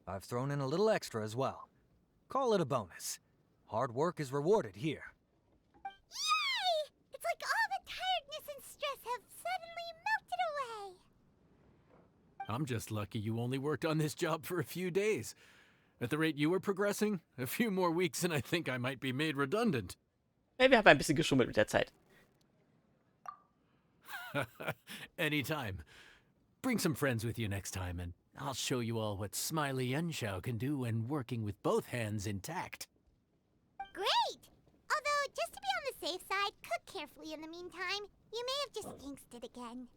I've thrown in a little extra as well. Call it a bonus. Hard work is rewarded here. Yay! It's like all the tiredness and stress have suddenly melted away. I'm just lucky you only worked on this job for a few days. At the rate you were progressing, a few more weeks and I think I might be made redundant. Ja, wir haben ein bisschen geschummelt mit der Zeit. Anytime. Bring some friends with you next time and I'll show you all what Smiley Yenshao can do when working with both hands intact. Great! Although, just to be on the safe side, cook carefully in the meantime. You may have just jinxed it again.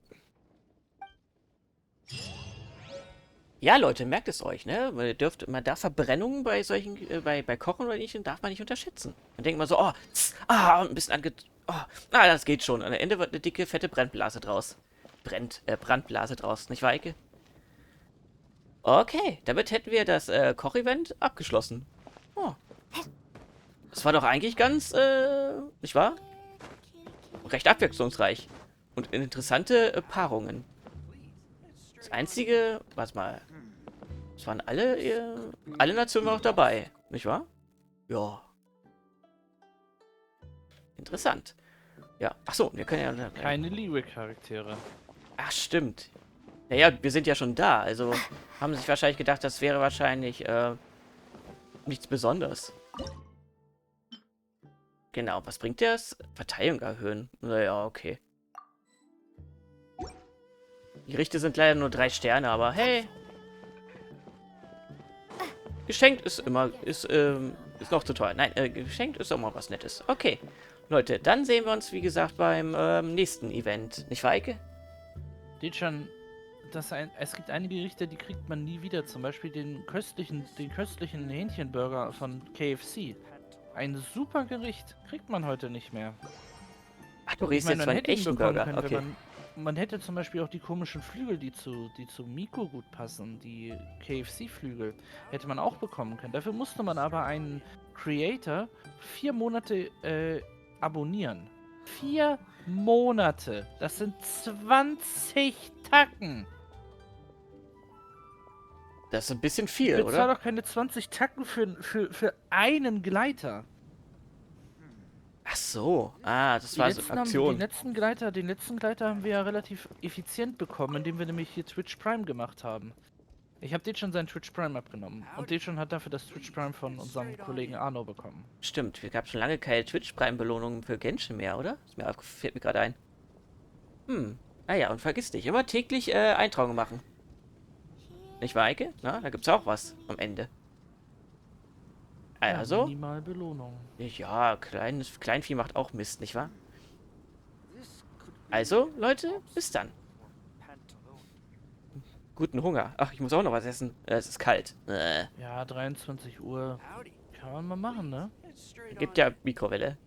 Ja, Leute, merkt es euch, ne? Man darf Verbrennungen bei solchen, bei Kochen oder ähnlichem darf man nicht unterschätzen. Man denkt mal so, oh, ein bisschen das geht schon. Am Ende wird eine dicke, fette Brandblase draus. Brandblase draus, nicht wahr, Eike? Okay, damit hätten wir das Koch-Event abgeschlossen. Oh. Das war doch eigentlich ganz, nicht wahr? Recht abwechslungsreich. Und interessante Paarungen. Das einzige, warte mal. Es waren alle Nationen noch dabei, nicht wahr? Ja. Interessant. Ja, achso, wir können ja... Keine Liyue-Charaktere. Ach, stimmt. Naja, wir sind ja schon da, also haben sich wahrscheinlich gedacht, das wäre wahrscheinlich, nichts Besonderes. Genau, was bringt das? Verteidigung erhöhen. Naja, okay. Die Gerichte sind leider nur 3 Sterne, aber hey. Geschenkt ist immer, ist noch zu teuer. Nein, geschenkt ist auch mal was Nettes. Okay, Leute, dann sehen wir uns, wie gesagt, beim nächsten Event. Nicht wahr, Eike? Dechan, es gibt einige Gerichte, die kriegt man nie wieder. Zum Beispiel den köstlichen Hähnchenburger von KFC. Ein super Gericht. Kriegt man heute nicht mehr. Ach, du redest jetzt von einem echten Burger. Okay. Man hätte zum Beispiel auch die komischen Flügel, die zu Miko gut passen, die KFC-Flügel, hätte man auch bekommen können. Dafür musste man aber einen Creator 4 Monate abonnieren. 4 Monate. Das sind 20 Tacken. Das ist ein bisschen viel, Ich bezahle oder? doch keine 20 Tacken für einen Gleiter. Ach so. Ah, das war so eine Aktion. Den letzten Gleiter haben wir ja relativ effizient bekommen, indem wir nämlich hier Twitch Prime gemacht haben. Ich habe schon seinen Twitch Prime abgenommen. Und schon hat dafür das Twitch Prime von unserem Kollegen Arno bekommen. Stimmt, es gab schon lange keine Twitch-Prime-Belohnungen für Genshin mehr, oder? Fällt mir gerade ein. Ah ja, und vergiss nicht, immer täglich Eintragung machen. Nicht wahr, Eike? Na, da gibt's auch was am Ende. Ja, Also, minimal Belohnung. ja, Kleinvieh macht auch Mist, nicht wahr? Also, Leute, bis dann. Guten Hunger. Ach, ich muss auch noch was essen. Es ist kalt. Ja, 23 Uhr. Kann man mal machen, ne? Gibt ja Mikrowelle.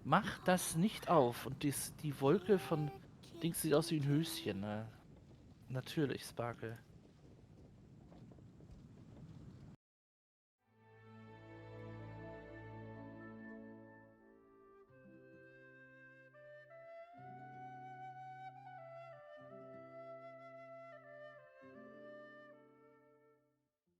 Mach das nicht auf. Und die Wolke von Dings sieht aus wie ein Höschen, ne? Natürlich, Sparkle.